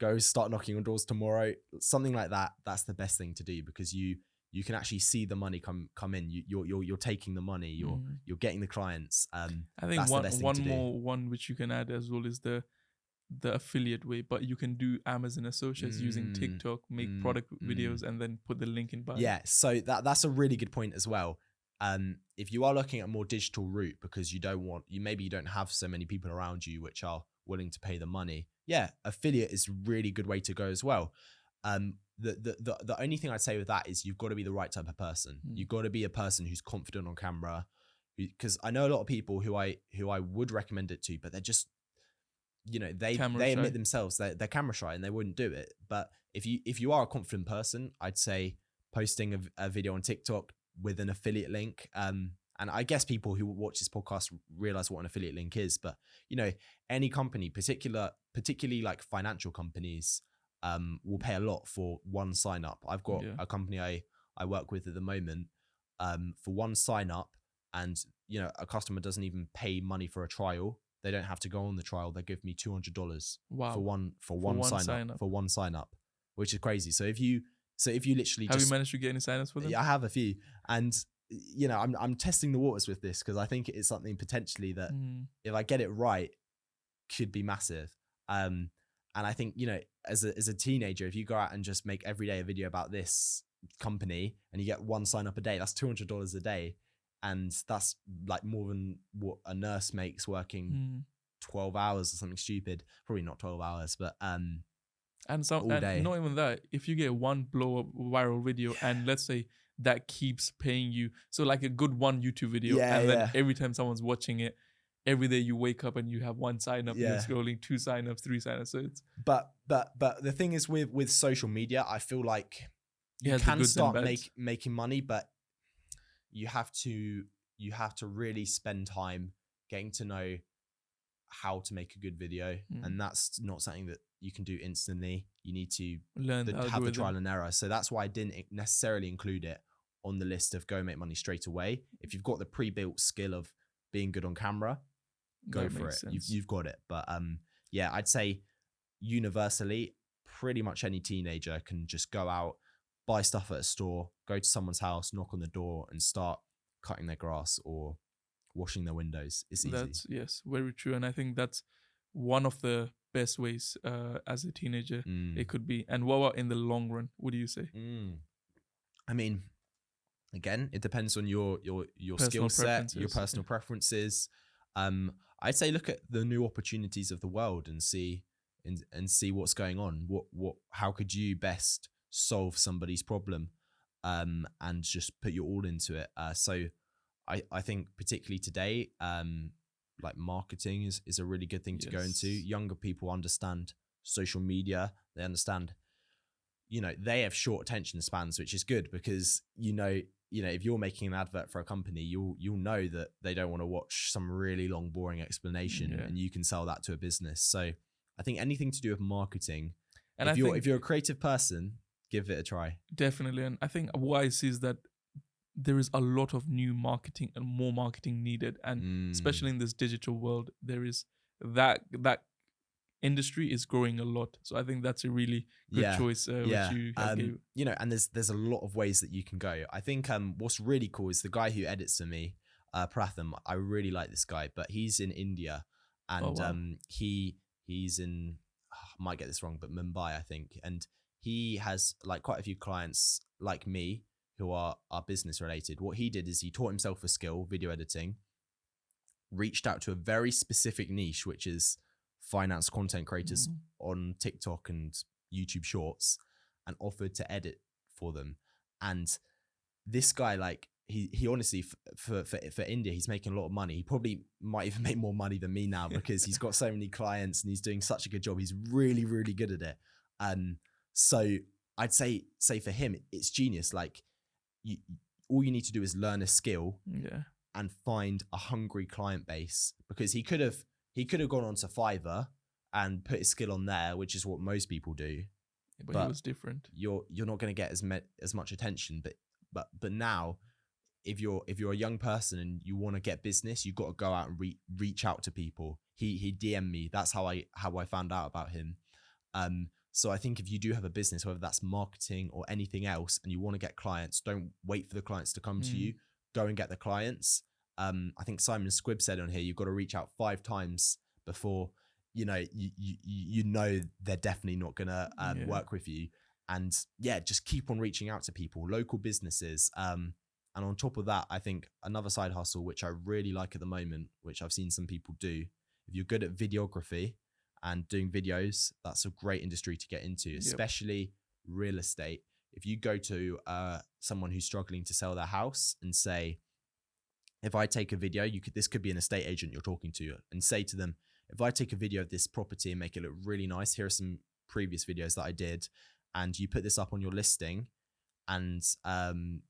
go start knocking on doors tomorrow, something like that. That's the best thing to do, because you can actually see the money come in. You're taking the money. You're getting the clients. I think that's one the best one thing to more one which you can add as well is the affiliate way, but you can do Amazon Associates using TikTok, make product videos, and then put the link in bio. Yeah, so that's a really good point as well. If you are looking at a more digital route because you don't have so many people around you which are willing to pay the money, yeah, affiliate is a really good way to go as well. The only thing I'd say with that is you've got to be the right type of person. You've got to be a person who's confident on camera, because I know a lot of people who I would recommend it to, but they're just, they admit themselves they're camera shy and they wouldn't do it. But if you are a confident person, I'd say posting a video on TikTok with an affiliate link, and I guess people who watch this podcast realize what an affiliate link is, but any company, particularly like financial companies, will pay a lot for one sign up. I've got a company I work with at the moment, for one sign up, and a customer doesn't even pay money for a trial. They don't have to go on the trial. They give me $200 for one sign up, which is crazy. So if you literally have you managed to get any signups for them? Yeah, I have a few, and I'm testing the waters with this because I think it is something potentially that if I get it right, could be massive. And I think as a teenager, if you go out and just make every day a video about this company and you get one sign up a day, that's $200 a day. And that's like more than what a nurse makes working 12 hours or something stupid. Probably not 12 hours, but and all day. Not even that. If you get one blow up viral video, and let's say that keeps paying you, so like a good one YouTube video, then every time someone's watching it, every day you wake up and you have one sign up, you're scrolling 2 signups, 3 signups. So it's but the thing is with social media, I feel like you can start making money, but you have to really spend time getting to know how to make a good video, and that's not something that you can do instantly. You need to have the trial and error. So that's why I didn't necessarily include it on the list of go make money straight away. If you've got the pre-built skill of being good on camera, go for it. You've got it. But I'd say universally, pretty much any teenager can just go out, buy stuff at a store, go to someone's house, knock on the door, and start cutting their grass or washing their windows. It's easy. That's very true. And I think that's one of the best ways as a teenager it could be. And what about in the long run? What do you say? I mean, again, it depends on your skill set, your personal preferences. I'd say look at the new opportunities of the world and see what's going on. How could you best solve somebody's problem, and just put your all into it. So I think particularly today, like marketing is a really good thing to go into. Younger people understand social media. They understand, they have short attention spans, which is good because, if you're making an advert for a company, you'll know that they don't want to watch some really long, boring explanation, and you can sell that to a business. So I think anything to do with marketing, and if you're a creative person, give it a try. Definitely. And I think what I see is that there is a lot of new marketing and more marketing needed. And especially in this digital world, there is that industry is growing a lot. So I think that's a really good choice which you gave. And there's a lot of ways that you can go. I think what's really cool is the guy who edits for me, Pratham. I really like this guy, but he's in India, and he's in, I might get this wrong, but Mumbai, I think. And he has like quite a few clients like me who are business related. What he did is he taught himself a skill, video editing, reached out to a very specific niche, which is finance content creators on TikTok and YouTube Shorts, and offered to edit for them. And this guy, like, he honestly, for India, he's making a lot of money. He probably might even make more money than me now because he's got so many clients and he's doing such a good job. He's really, really good at it. So I'd say for him, it's genius. Like, all you need to do is learn a skill and find a hungry client base, because he could have gone on to Fiverr and put his skill on there, which is what most people do. But it was different. You're not going to get as much attention. But now, if you're a young person and you want to get business, you've got to go out and reach out to people. He DM'd me. That's how I found out about him. So I think if you do have a business, whether that's marketing or anything else, and you want to get clients, don't wait for the clients to come to you. Go and get the clients. I think Simon Squibb said on here, you've got to reach out 5 times before you know they're definitely not gonna work with you. And just keep on reaching out to people, local businesses. And on top of that, I think another side hustle, which I really like at the moment, which I've seen some people do, if you're good at videography and doing videos, that's a great industry to get into, especially real estate. If you go to someone who's struggling to sell their house and say, if I take a video, this could be an estate agent you're talking to, and say to them, if I take a video of this property and make it look really nice, here are some previous videos that I did, and you put this up on your listing, and and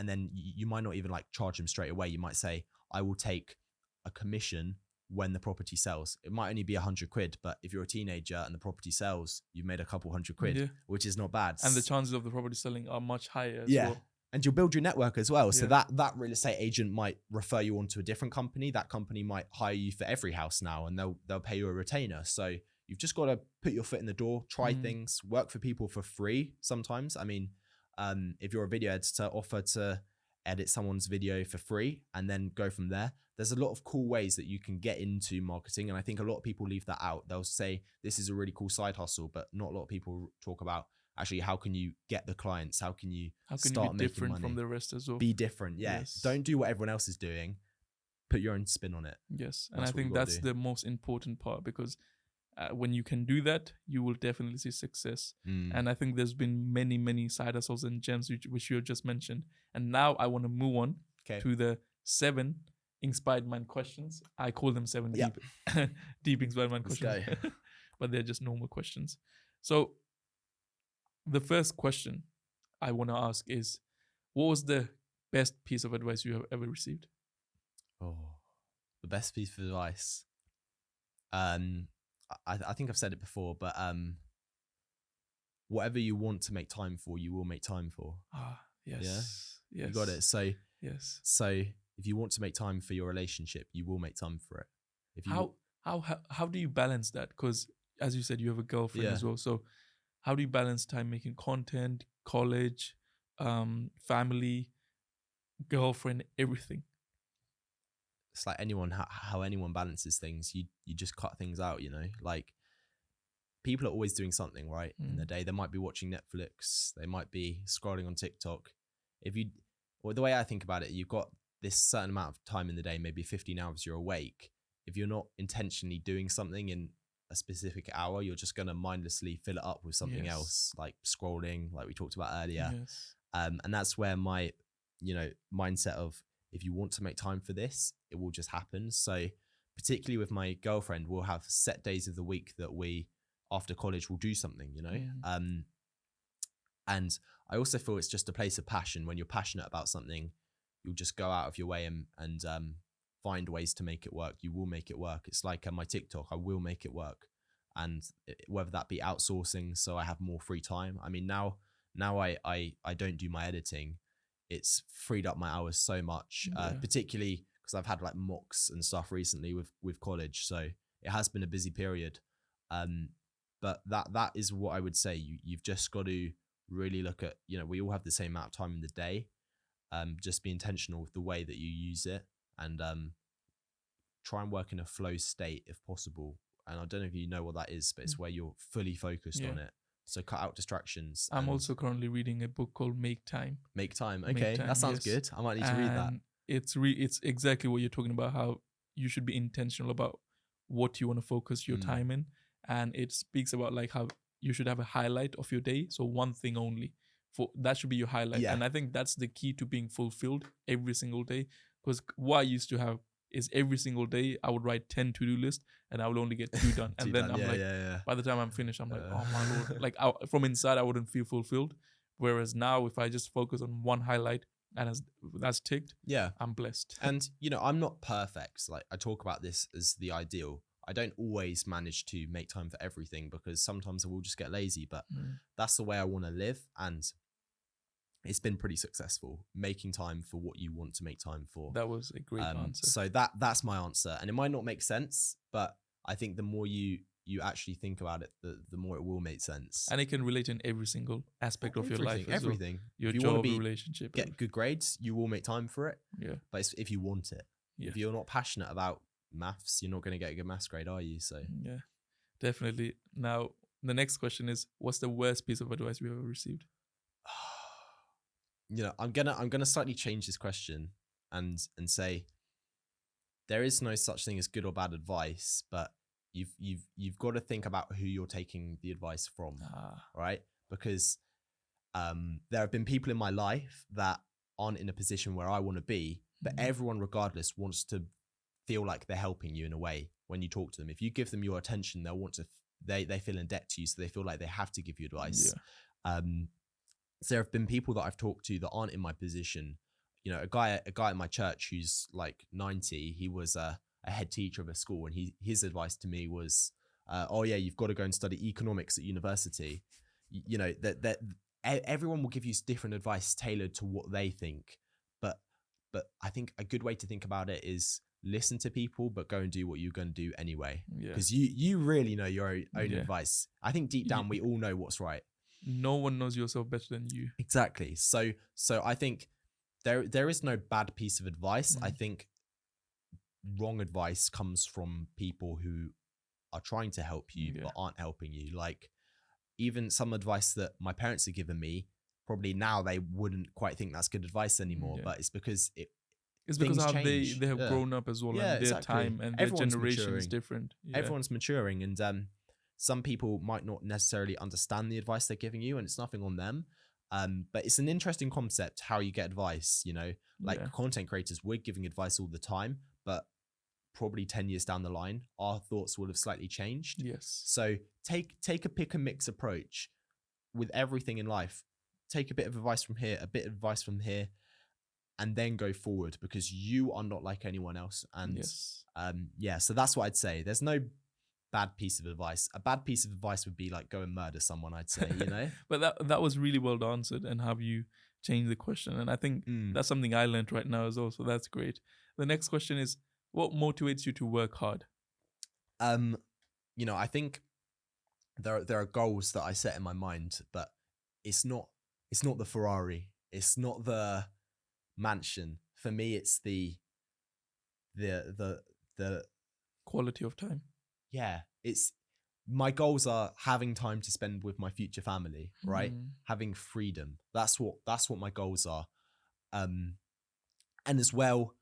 then you might not even like charge them straight away. You might say, I will take a commission when the property sells. It might only be 100 quid, but if you're a teenager and the property sells, you've made a couple hundred quid, which is not bad. And the chances of the property selling are much higher as well. And you'll build your network as well. So that real estate agent might refer you on to a different company. That company might hire you for every house now, and they'll pay you a retainer. So you've just got to put your foot in the door, try things, work for people for free sometimes. I mean, if you're a video editor, offer to edit someone's video for free and then go from there. There's a lot of cool ways that you can get into marketing. And I think a lot of people leave that out. They'll say, this is a really cool side hustle, but not a lot of people talk about, actually, how can you get the clients? How can you start be different making money? From the rest as well? Be different, Yes. Don't do what everyone else is doing. Put your own spin on it. Yes, and I think that's the most important part, because when you can do that, you will definitely see success. And I think there's been many, many side hustles and gems which you just mentioned. And now I want to move on to the 7 Inspired Mind questions. I call them 7 deep Inspired Mind questions. But they're just normal questions. So the first question I want to ask is, what was the best piece of advice you have ever received? Oh, the best piece of advice. I think I've said it before, but whatever you want to make time for, you will make time for. Yes. You got it. So yes. So if you want to make time for your relationship, you will make time for it. If you how do you balance that? Because as you said, you have a girlfriend as well. So how do you balance time making content, college, family, girlfriend, everything? It's like how anyone balances things. You just cut things out, like people are always doing something, right? In the day, they might be watching Netflix, they might be scrolling on TikTok. The way I think about it, you've got this certain amount of time in the day, maybe 15 hours you're awake. If you're not intentionally doing something in a specific hour, you're just going to mindlessly fill it up with something else, like scrolling, like we talked about earlier. And that's where my mindset of, if you want to make time for this, it will just happen. So particularly with my girlfriend, we'll have set days of the week that we, after college, will do something, and I also feel it's just a place of passion. When you're passionate about something, you'll just go out of your way and find ways to make it work. You will make it work. It's like my TikTok, I will make it work. And whether that be outsourcing, so I have more free time. I mean, now I don't do my editing. It's freed up my hours so much, particularly because I've had like mocks and stuff recently with college. So it has been a busy period. But that is what I would say. You've just got to really look at, we all have the same amount of time in the day. Just be intentional with the way that you use it, and try and work in a flow state if possible. And I don't know if you know what that is, but it's where you're fully focused on it. So cut out distractions. I'm also currently reading a book called Make Time. Make Time. Okay, that sounds good. I might need to read that. It's exactly what you're talking about, how you should be intentional about what you want to focus your time in. And it speaks about like how you should have a highlight of your day. So one thing only. That should be your highlight. Yeah. And I think that's the key to being fulfilled every single day. Because what I used to have is every single day I would write 10 to-do lists and I would only get 2 done. And then I'm by the time I'm finished, I'm like, oh my Lord. Like from inside, I wouldn't feel fulfilled. Whereas now, if I just focus on one highlight and that's ticked, I'm blessed. And, I'm not perfect. Like I talk about this as the ideal. I don't always manage to make time for everything because sometimes I will just get lazy, but that's the way I want to live. And it's been pretty successful, making time for what you want to make time for. That was a great answer. So that's my answer. And it might not make sense, but I think the more you actually think about it, the more it will make sense. And it can relate in every single aspect of your life. Everything. Your job, your relationship. Get good grades, you will make time for it. Yeah. But it's if you want it. Yeah. If you're not passionate about maths, you're not going to get a good maths grade, are you? So yeah, definitely. Now, the next question is, what's the worst piece of advice you ever received? I'm gonna slightly change this question and say there is no such thing as good or bad advice, but you've got to think about who you're taking the advice from, right? Because there have been people in my life that aren't in a position where I want to be, but everyone regardless wants to feel like they're helping you in a way when you talk to them. If you give them your attention, they'll want to, they feel in debt to you, so they feel like they have to give you advice. Yeah. So there have been people that I've talked to that aren't in my position. A guy in my church who's like 90, he was a head teacher of a school, and his advice to me was, you've got to go and study economics at university. That everyone will give you different advice tailored to what they think. But I think a good way to think about it is listen to people, but go and do what you're going to do anyway. Because you really know your own advice. I think deep down we all know what's right. No one knows yourself better than you. Exactly. So I think there is no bad piece of advice. I think wrong advice comes from people who are trying to help you but aren't helping you. Like even some advice that my parents have given me, probably now they wouldn't quite think that's good advice anymore. But it's because it's because how they have grown up as well, and their time and their generation is different. Everyone's maturing, and some people might not necessarily understand the advice they're giving you, and it's nothing on them. But it's an interesting concept how you get advice. Content creators, we're giving advice all the time, but probably 10 years down the line, our thoughts will have slightly changed. Yes. So take a pick and mix approach with everything in life. Take a bit of advice from here, a bit of advice from here, and then go forward, because you are not like anyone else. And so that's what I'd say. There's no bad piece of advice. A bad piece of advice would be like go and murder someone, I'd say, But that was really well answered, and have you changed the question? And I think that's something I learned right now as well. So that's great. The next question is, what motivates you to work hard? I think there are goals that I set in my mind, but it's not the Ferrari. It's not the mansion. For me, it's the quality of time. Yeah, it's my goals are having time to spend with my future family, right? Having freedom. That's what my goals are. And as well,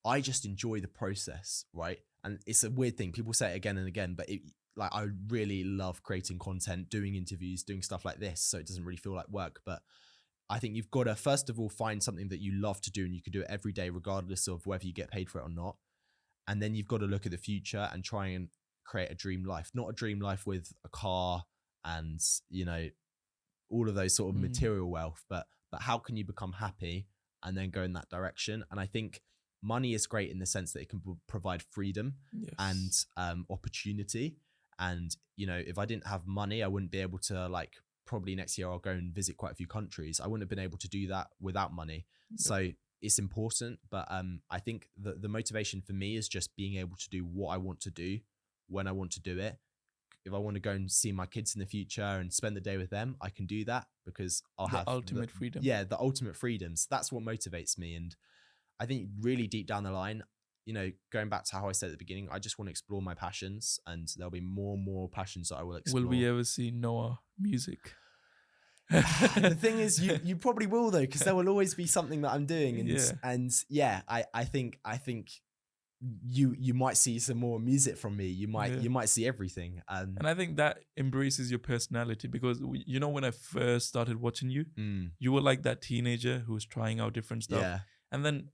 I just enjoy the process, right? And it's a weird thing. People say it again and again, but I really love creating content, doing interviews, doing stuff like this. So it doesn't really feel like work. But I think you've got to, first of all, find something that you love to do, and you can do it every day, regardless of whether you get paid for it or not. And then you've got to look at the future and try and create a dream life, not a dream life with a car and, all of those sort of material wealth, but how can you become happy and then go in that direction? And I think money is great in the sense that it can provide freedom and opportunity. And, you know, if I didn't have money, I wouldn't be able to, like, probably next year I'll go and visit quite a few countries. I wouldn't have been able to do that without money. So it's important. But I think the motivation for me is just being able to do what I want to do when I want to do it. If I want to go and see my kids in the future and spend the day with them, I can do that because I'll have ultimate freedom. Yeah, the ultimate freedoms. That's what motivates me. And I think really deep down the line, you know, going back to how I said at the beginning, I just want to explore my passions, and there'll be more and more passions that I will explore. Will we ever see Noah music? The thing is, you probably will though, because there will always be something that I'm doing, and I think you might see some more music from me. You might see everything. And I think that embraces your personality, because you know, when I first started watching you, you were like that teenager who was trying out different stuff. Yeah. And then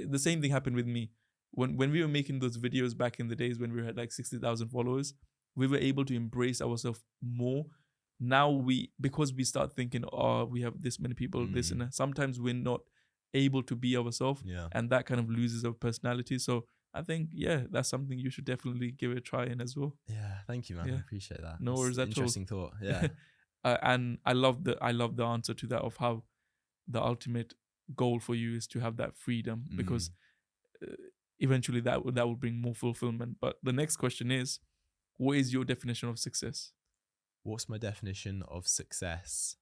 the same thing happened with me. When we were making those videos back in the days when we had like 60,000 followers, we were able to embrace ourselves more. Now because we start thinking, oh, we have this many people, this and that, sometimes we're not able to be ourselves, and that kind of loses our personality. So I think, that's something you should definitely give it a try in as well. Yeah, thank you, man. I appreciate that. No worries at all. Interesting thought. Yeah. And I love the answer to that, of how the ultimate goal for you is to have that freedom, because eventually that will bring more fulfillment. But the next question is, what is your definition of success? What's my definition of success?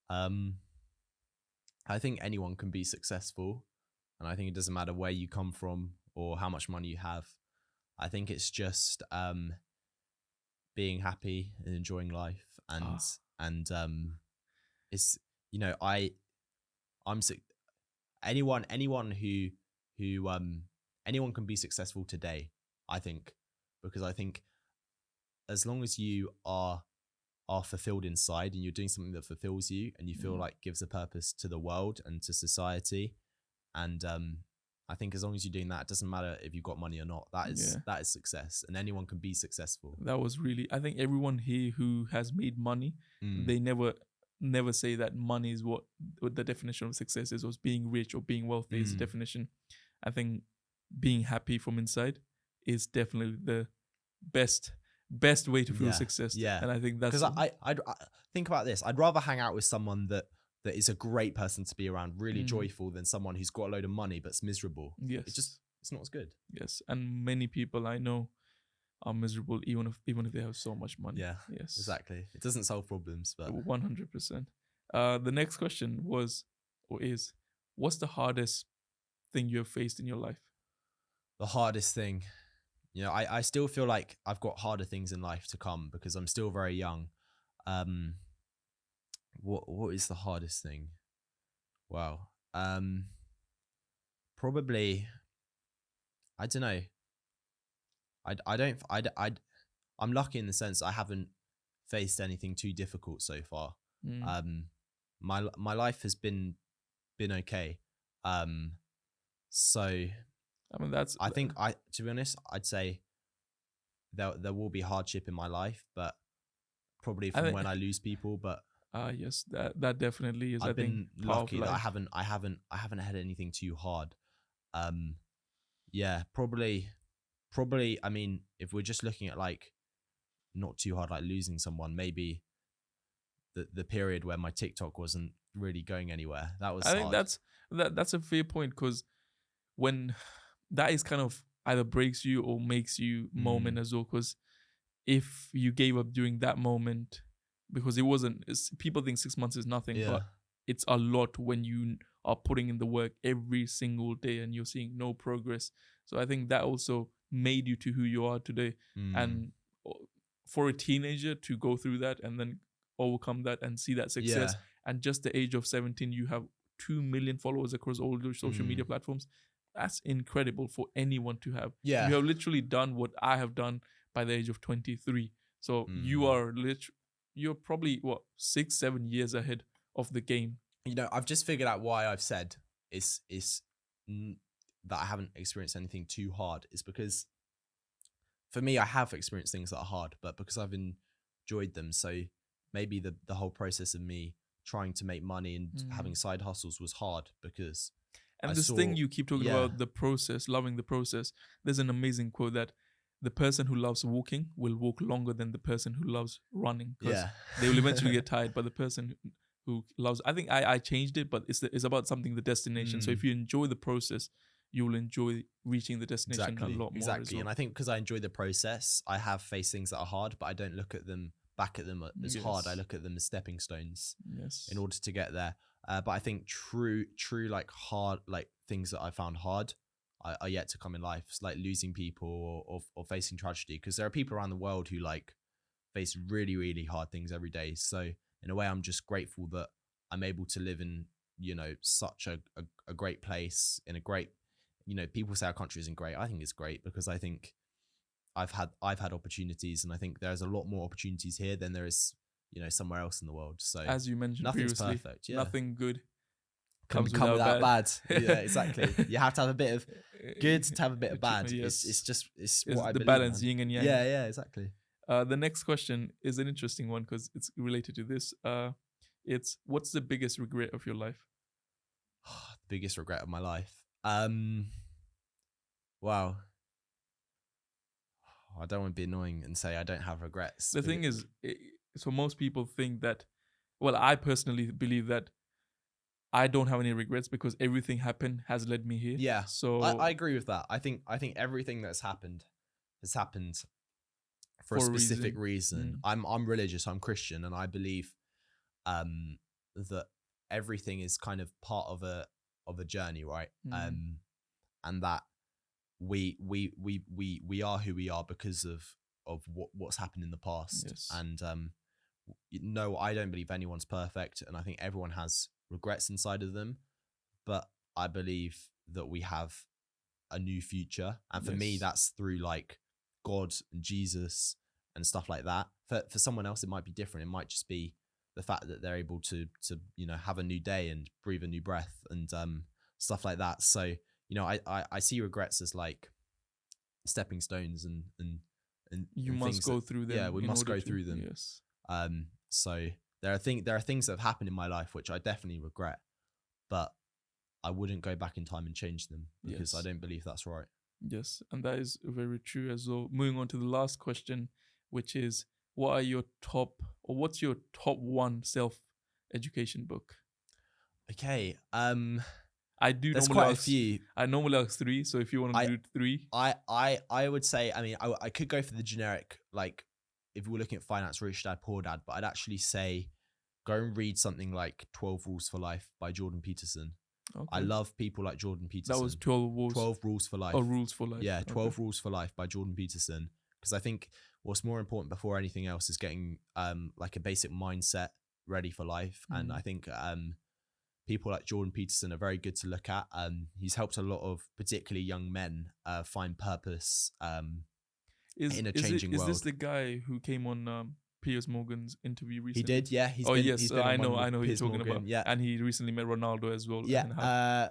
I think anyone can be successful, and I think it doesn't matter where you come from or how much money you have. I think it's just being happy and enjoying life, and it's, you know, anyone can be successful today, I think, because I think as long as you are fulfilled inside and you're doing something that fulfills you and you feel like gives a purpose to the world and to society, and I think as long as you're doing that, it doesn't matter if you've got money or not. That is success, and anyone can be successful. That was really, I think everyone here who has made money, they never say that money is what the definition of success is, or being rich or being wealthy is the definition. I think being happy from inside is definitely the best way to feel success. Yeah. And I think that's because I think about this. I'd rather hang out with someone that is a great person to be around, really joyful, than someone who's got a load of money but's miserable. Yes. It's not as good. Yes. And many people I know are miserable even if they have so much money. Yeah. Yes. Exactly. It doesn't solve problems, but 100%. The next question is, what's the hardest thing you have faced in your life? The hardest thing, you know, I still feel like I've got harder things in life to come because I'm still very young. What is the hardest thing? Wow. Probably, I don't know. I'm lucky in the sense I haven't faced anything too difficult so far. My life has been okay. So I mean, to be honest, I'd say there will be hardship in my life, but probably when I lose people. But yes, that definitely is. I've been lucky that I haven't had anything too hard. Yeah, probably. I mean, if we're just looking at like not too hard, like losing someone, maybe the period where my TikTok wasn't really going anywhere. That was. I think that's a fair point, because when that is kind of either breaks you or makes you moment as well. Because if you gave up during that moment, because people think 6 months is nothing, but it's a lot when you are putting in the work every single day and you're seeing no progress. So I think that also made you to who you are today. And for a teenager to go through that and then overcome that and see that success, and just the age of 17, you have 2 million followers across all your social media platforms. That's incredible for anyone to have. Yeah. You have literally done what I have done by the age of 23. So you're probably 6-7 years ahead of the game. You know, I've just figured out why I've said is that I haven't experienced anything too hard. Is because for me, I have experienced things that are hard, but because I've enjoyed them. So maybe the whole process of me trying to make money and having side hustles was hard because and this thing you keep talking about, the process, loving the process. There's an amazing quote that the person who loves walking will walk longer than the person who loves running, because they will eventually get tired. But the person who loves, I think I changed it, but it's about something, the destination. So if you enjoy the process, you will enjoy reaching the destination a lot more. Exactly. Well. And I think because I enjoy the process, I have faced things that are hard, but I don't look at them as hard. I look at them as stepping stones in order to get there. But I think true like hard, like things that I found hard are yet to come in life. It's like losing people or facing tragedy, because there are people around the world who like face really, really hard things every day. So in a way, I'm just grateful that I'm able to live in, such a great place, in a great, people say our country isn't great. I think it's great because I think I've had opportunities, and I think there's a lot more opportunities here than there is, somewhere else in the world. So as you mentioned nothing's previously, perfect. Yeah. Nothing good can come without bad. Yeah, exactly. You have to have a bit of good to have a bit of bad. Yes. It's what I the believe, balance, man. yin and yang. Yeah, exactly. The next question is an interesting one because it's related to this. It's, what's the biggest regret of your life? The biggest regret of my life. Wow. I don't want to be annoying and say I don't have regrets. The thing is, so most people think that, well, I personally believe that I don't have any regrets because everything happened has led me here. Yeah. So I agree with that. I think everything that's happened has happened for a specific reason. I'm religious, I'm Christian, and I believe that everything is kind of part of a journey, right? And that we are who we are because of what's happened in the past. Yes. And no, I don't believe anyone's perfect, and I think everyone has regrets inside of them, but I believe that we have a new future, and for me that's through like God and Jesus and stuff like that. For someone else it might be different. It might just be the fact that they're able to have a new day and breathe a new breath and stuff like that. So I see regrets as like stepping stones and you must go through them. Yeah, we must go through them. Yes. So there are things that have happened in my life which I definitely regret, but I wouldn't go back in time and change them because I don't believe that's right. Yes, and that is very true as well. Moving on to the last question, which is, what's your top one self-education book? Okay. There's quite a few. I normally ask 3, so if you want to do 3. I would say, I could go for the generic, like if we're looking at finance, Rich Dad, Poor Dad, but I'd actually say go and read something like 12 Rules for Life by Jordan Peterson. Okay. I love people like Jordan Peterson. That was 12 Rules for Life. Oh, Rules for Life. Yeah, 12 Rules for Life by Jordan Peterson. Because I think what's more important before anything else is getting like a basic mindset ready for life. And I think people like Jordan Peterson are very good to look at. He's helped a lot of particularly young men find purpose in a changing world. Is this the guy who came on Piers Morgan's interview recently? He did, yeah. I know who you're talking about. Yeah. And he recently met Ronaldo as well. Yeah.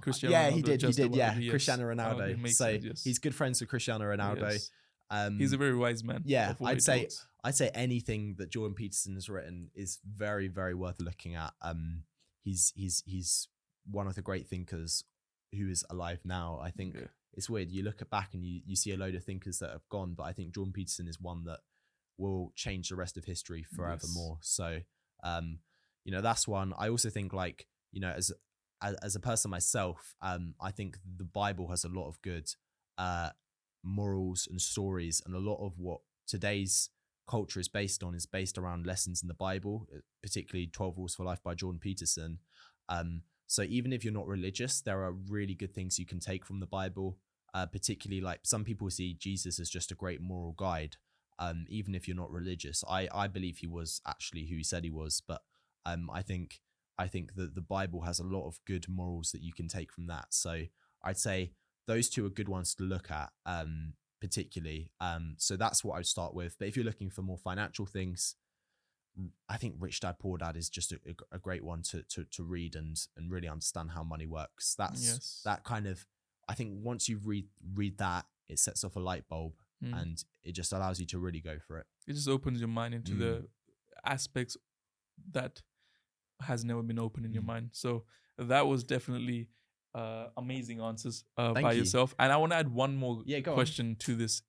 Cristiano Ronaldo, he did. Yeah. Cristiano Ronaldo. So he's good friends with Cristiano Ronaldo. Yes. He's a very wise man. Yeah, I'd say anything that Jordan Peterson has written is very, very worth looking at. He's one of the great thinkers who is alive now. I think it's weird. You look back and you see a load of thinkers that have gone, but I think Jordan Peterson is one that will change the rest of history forevermore. Yes. So, that's one. I also think as a person myself, I think the Bible has a lot of good morals and stories, and a lot of what today's culture is based around lessons in the Bible, particularly 12 Rules for Life by Jordan Peterson. So even if you're not religious, there are really good things you can take from the Bible, particularly like some people see Jesus as just a great moral guide. Even if you're not religious, I believe he was actually who he said he was, but I think that the Bible has a lot of good morals that you can take from that. So I'd say those two are good ones to look at, particularly. So that's what I'd start with. But if you're looking for more financial things, I think Rich Dad, Poor Dad is just a great one to read and really understand how money works. That kind of, I think once you read that, it sets off a light bulb and it just allows you to really go for it. It just opens your mind into aspects that has never been open in your mind. So that was definitely amazing answers by you. yourself. And I want to add one more Go question to this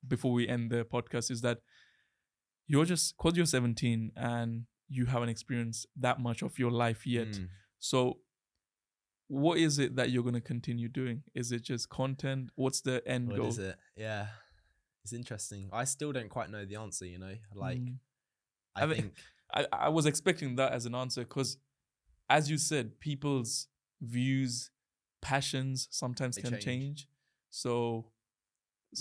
before we end the podcast, is that you're just, because you're 17 and you haven't experienced that much of your life yet. So what is it that you're going to continue doing? Is it just content? What's the end goal? What is it? Yeah. It's interesting. I still don't quite know the answer, you know? Like, I think... I was expecting that as an answer because, as you said, people's views, passions sometimes can change. So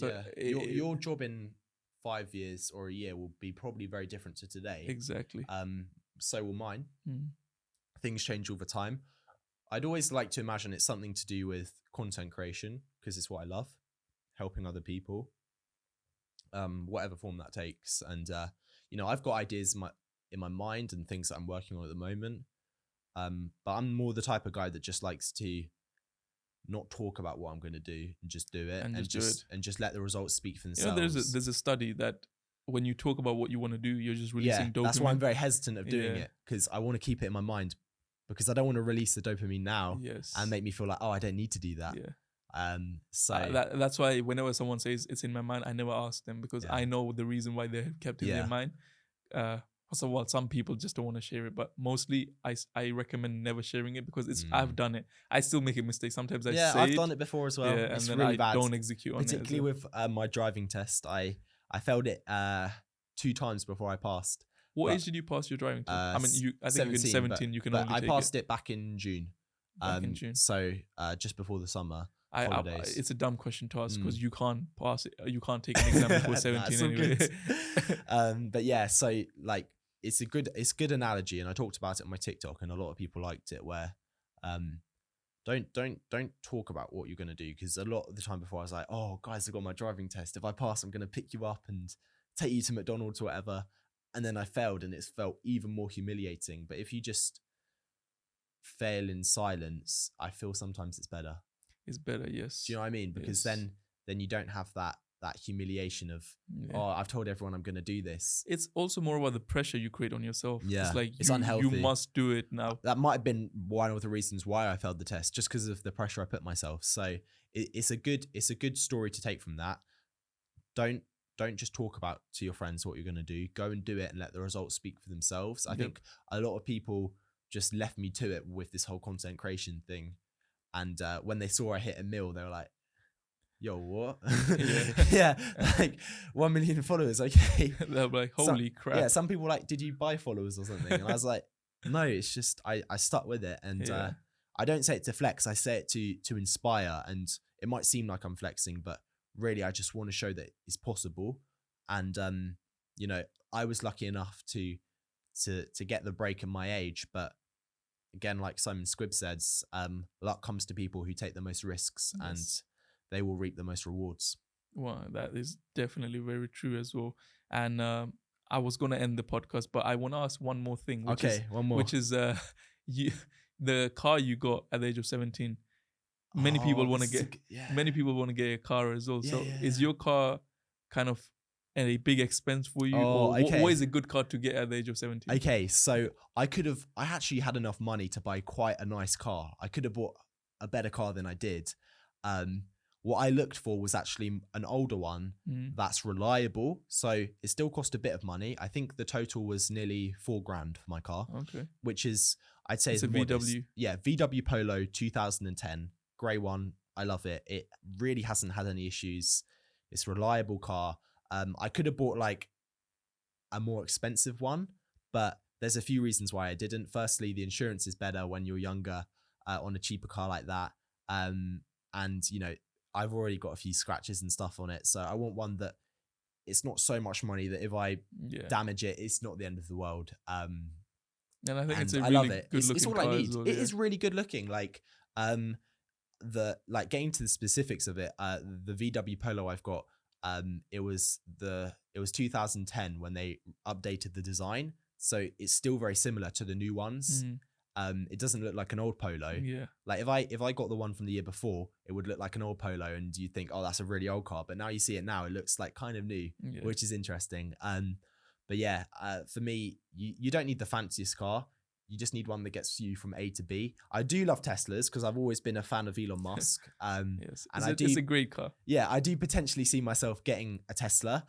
yeah. Your job in 5 years or a year will be probably very different to today. Exactly. So will mine. Things change all the time. I'd always like to imagine it's something to do with content creation because it's what I love, helping other people, whatever form that takes. And, you know, I've got ideas in my mind and things that I'm working on at the moment. But I'm more the type of guy that just likes to not talk about what I'm going to do and just do it and just let the results speak for themselves. You know, there's a study that when you talk about what you want to do, you're just releasing dopamine. That's why I'm very hesitant of doing it, because I want to keep it in my mind, because I don't want to release the dopamine now and make me feel like, oh, I don't need to do that. So that's why whenever someone says it's in my mind, I never ask them, because I know the reason why they have kept it in their mind. So, well, some people just don't want to share it, but mostly I recommend never sharing it, because I've done it. I still make a mistake. Sometimes I've done it before as well. It's and then really bad. Don't execute on it. Particularly with my driving test. I failed it 2 times before I passed. What age did you pass your driving test? I mean, I think 17, you can only take it. I passed it back in June. So just before the summer holidays. It's a dumb question to ask, because you can't pass it. You can't take an exam before 17 anyway. But yeah, so like, it's a good analogy, and I talked about it on my TikTok, and a lot of people liked it. Where, don't talk about what you're gonna do, because a lot of the time before I was like, oh guys, I got my driving test. If I pass, I'm gonna pick you up and take you to McDonald's or whatever. And then I failed, and it's felt even more humiliating. But if you just fail in silence, I feel sometimes it's better. It's better, yes. Do you know what I mean? Because then you don't have that humiliation of, oh, I've told everyone I'm going to do this. It's also more about the pressure you create on yourself. Yeah, it's like it's unhealthy. You must do it now. That might have been one of the reasons why I failed the test, just because of the pressure I put myself. So it's a good story to take from that. Don't just talk about to your friends what you're going to do. Go and do it and let the results speak for themselves. I think a lot of people just left me to it with this whole content creation thing. And when they saw I hit 1 mil, they were like, yo, what? Like 1 million followers. Okay. They're like, holy crap. Yeah, some people were like, did you buy followers or something? And I was like, no, it's just, I stuck with it. And I don't say it to flex. I say it to inspire. And it might seem like I'm flexing, but really, I just want to show that it's possible. And, you know, I was lucky enough to get the break in my age. But again, like Simon Squibb says, luck comes to people who take the most risks, and they will reap the most rewards. Well, that is definitely very true as well. And I was going to end the podcast, but I want to ask one more thing. One more. Which is the car you got at the age of 17. Many people want to get a car as well. Is your car kind of a big expense for you? What is a good car to get at the age of 17? Okay, so I actually had enough money to buy quite a nice car. I could have bought a better car than I did. What I looked for was actually an older one that's reliable. So it still cost a bit of money. I think the total was nearly $4,000 for my car. Okay. Which is, I'd say, it's a VW. Yeah, VW Polo 2010, grey one. I love it. It really hasn't had any issues. It's a reliable car. I could have bought like a more expensive one, but there's a few reasons why I didn't. Firstly, the insurance is better when you're younger on a cheaper car like that. And, you know, I've already got a few scratches and stuff on it. So I want one that it's not so much money that if I damage it, it's not the end of the world. And I think it's a really love it. Good looking it's all car I need. as well, It is really good looking. Like, getting to the specifics of it, the VW Polo I've got, it was 2010 when they updated the design. So it's still very similar to the new ones. It doesn't look like an old Polo. Yeah. Like if I got the one from the year before, it would look like an old Polo, and you think, oh, that's a really old car. But now you see it now, it looks like kind of new, which is interesting. But yeah, for me, you don't need the fanciest car. You just need one that gets you from A to B. I do love Teslas because I've always been a fan of Elon Musk. Yes, and it's a great car. Yeah, I do potentially see myself getting a Tesla,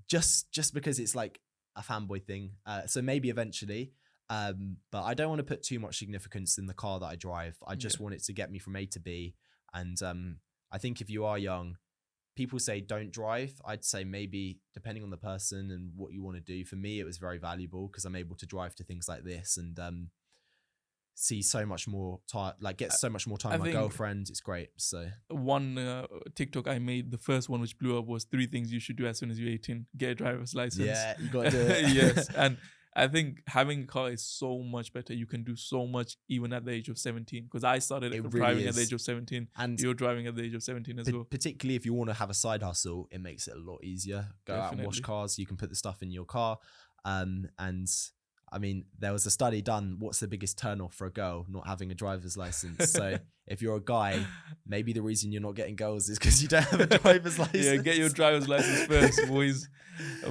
just because it's like a fanboy thing. So maybe eventually, but I don't want to put too much significance in the car that I drive. I just want it to get me from A to B. And I think if you are young, people say don't drive. I'd say maybe depending on the person and what you want to do. For me, it was very valuable because I'm able to drive to things like this and see so much more time, like get so much more time with my girlfriend. It's great. So one TikTok I made, the first one which blew up, was 3 things you should do as soon as you're 18. Get a driver's license. Yeah, you got to do it. Yes. And I think having a car is so much better. You can do so much even at the age of 17. Because I started driving at the age of 17. And you're driving at the age of 17 as well. Particularly if you want to have a side hustle, it makes it a lot easier. Go out and wash cars. You can put the stuff in your car. And I mean, there was a study done. What's the biggest turnoff for a girl? Not having a driver's license. So if you're a guy, maybe the reason you're not getting girls is because you don't have a driver's license. Yeah, get your driver's license first, boys.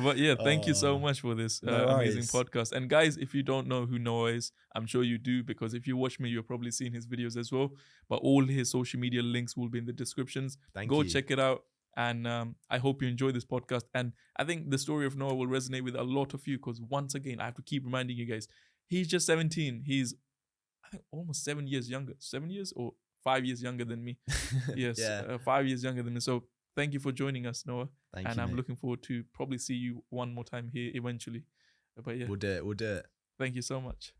But yeah, thank you so much for this amazing podcast. And guys, if you don't know who Noah is, I'm sure you do, because if you watch me, you've probably seen his videos as well. But all his social media links will be in the descriptions. Go check it out. And I hope you enjoy this podcast. And I think the story of Noah will resonate with a lot of you, because once again, I have to keep reminding you guys, he's just 17. He's, I think, almost 7 years younger. 7 years or 5 years younger than me. Yes, 5 years younger than me. So thank you for joining us, Noah. Thank you, I'm looking forward to probably see you one more time here eventually. But yeah, we'll do it. Thank you so much.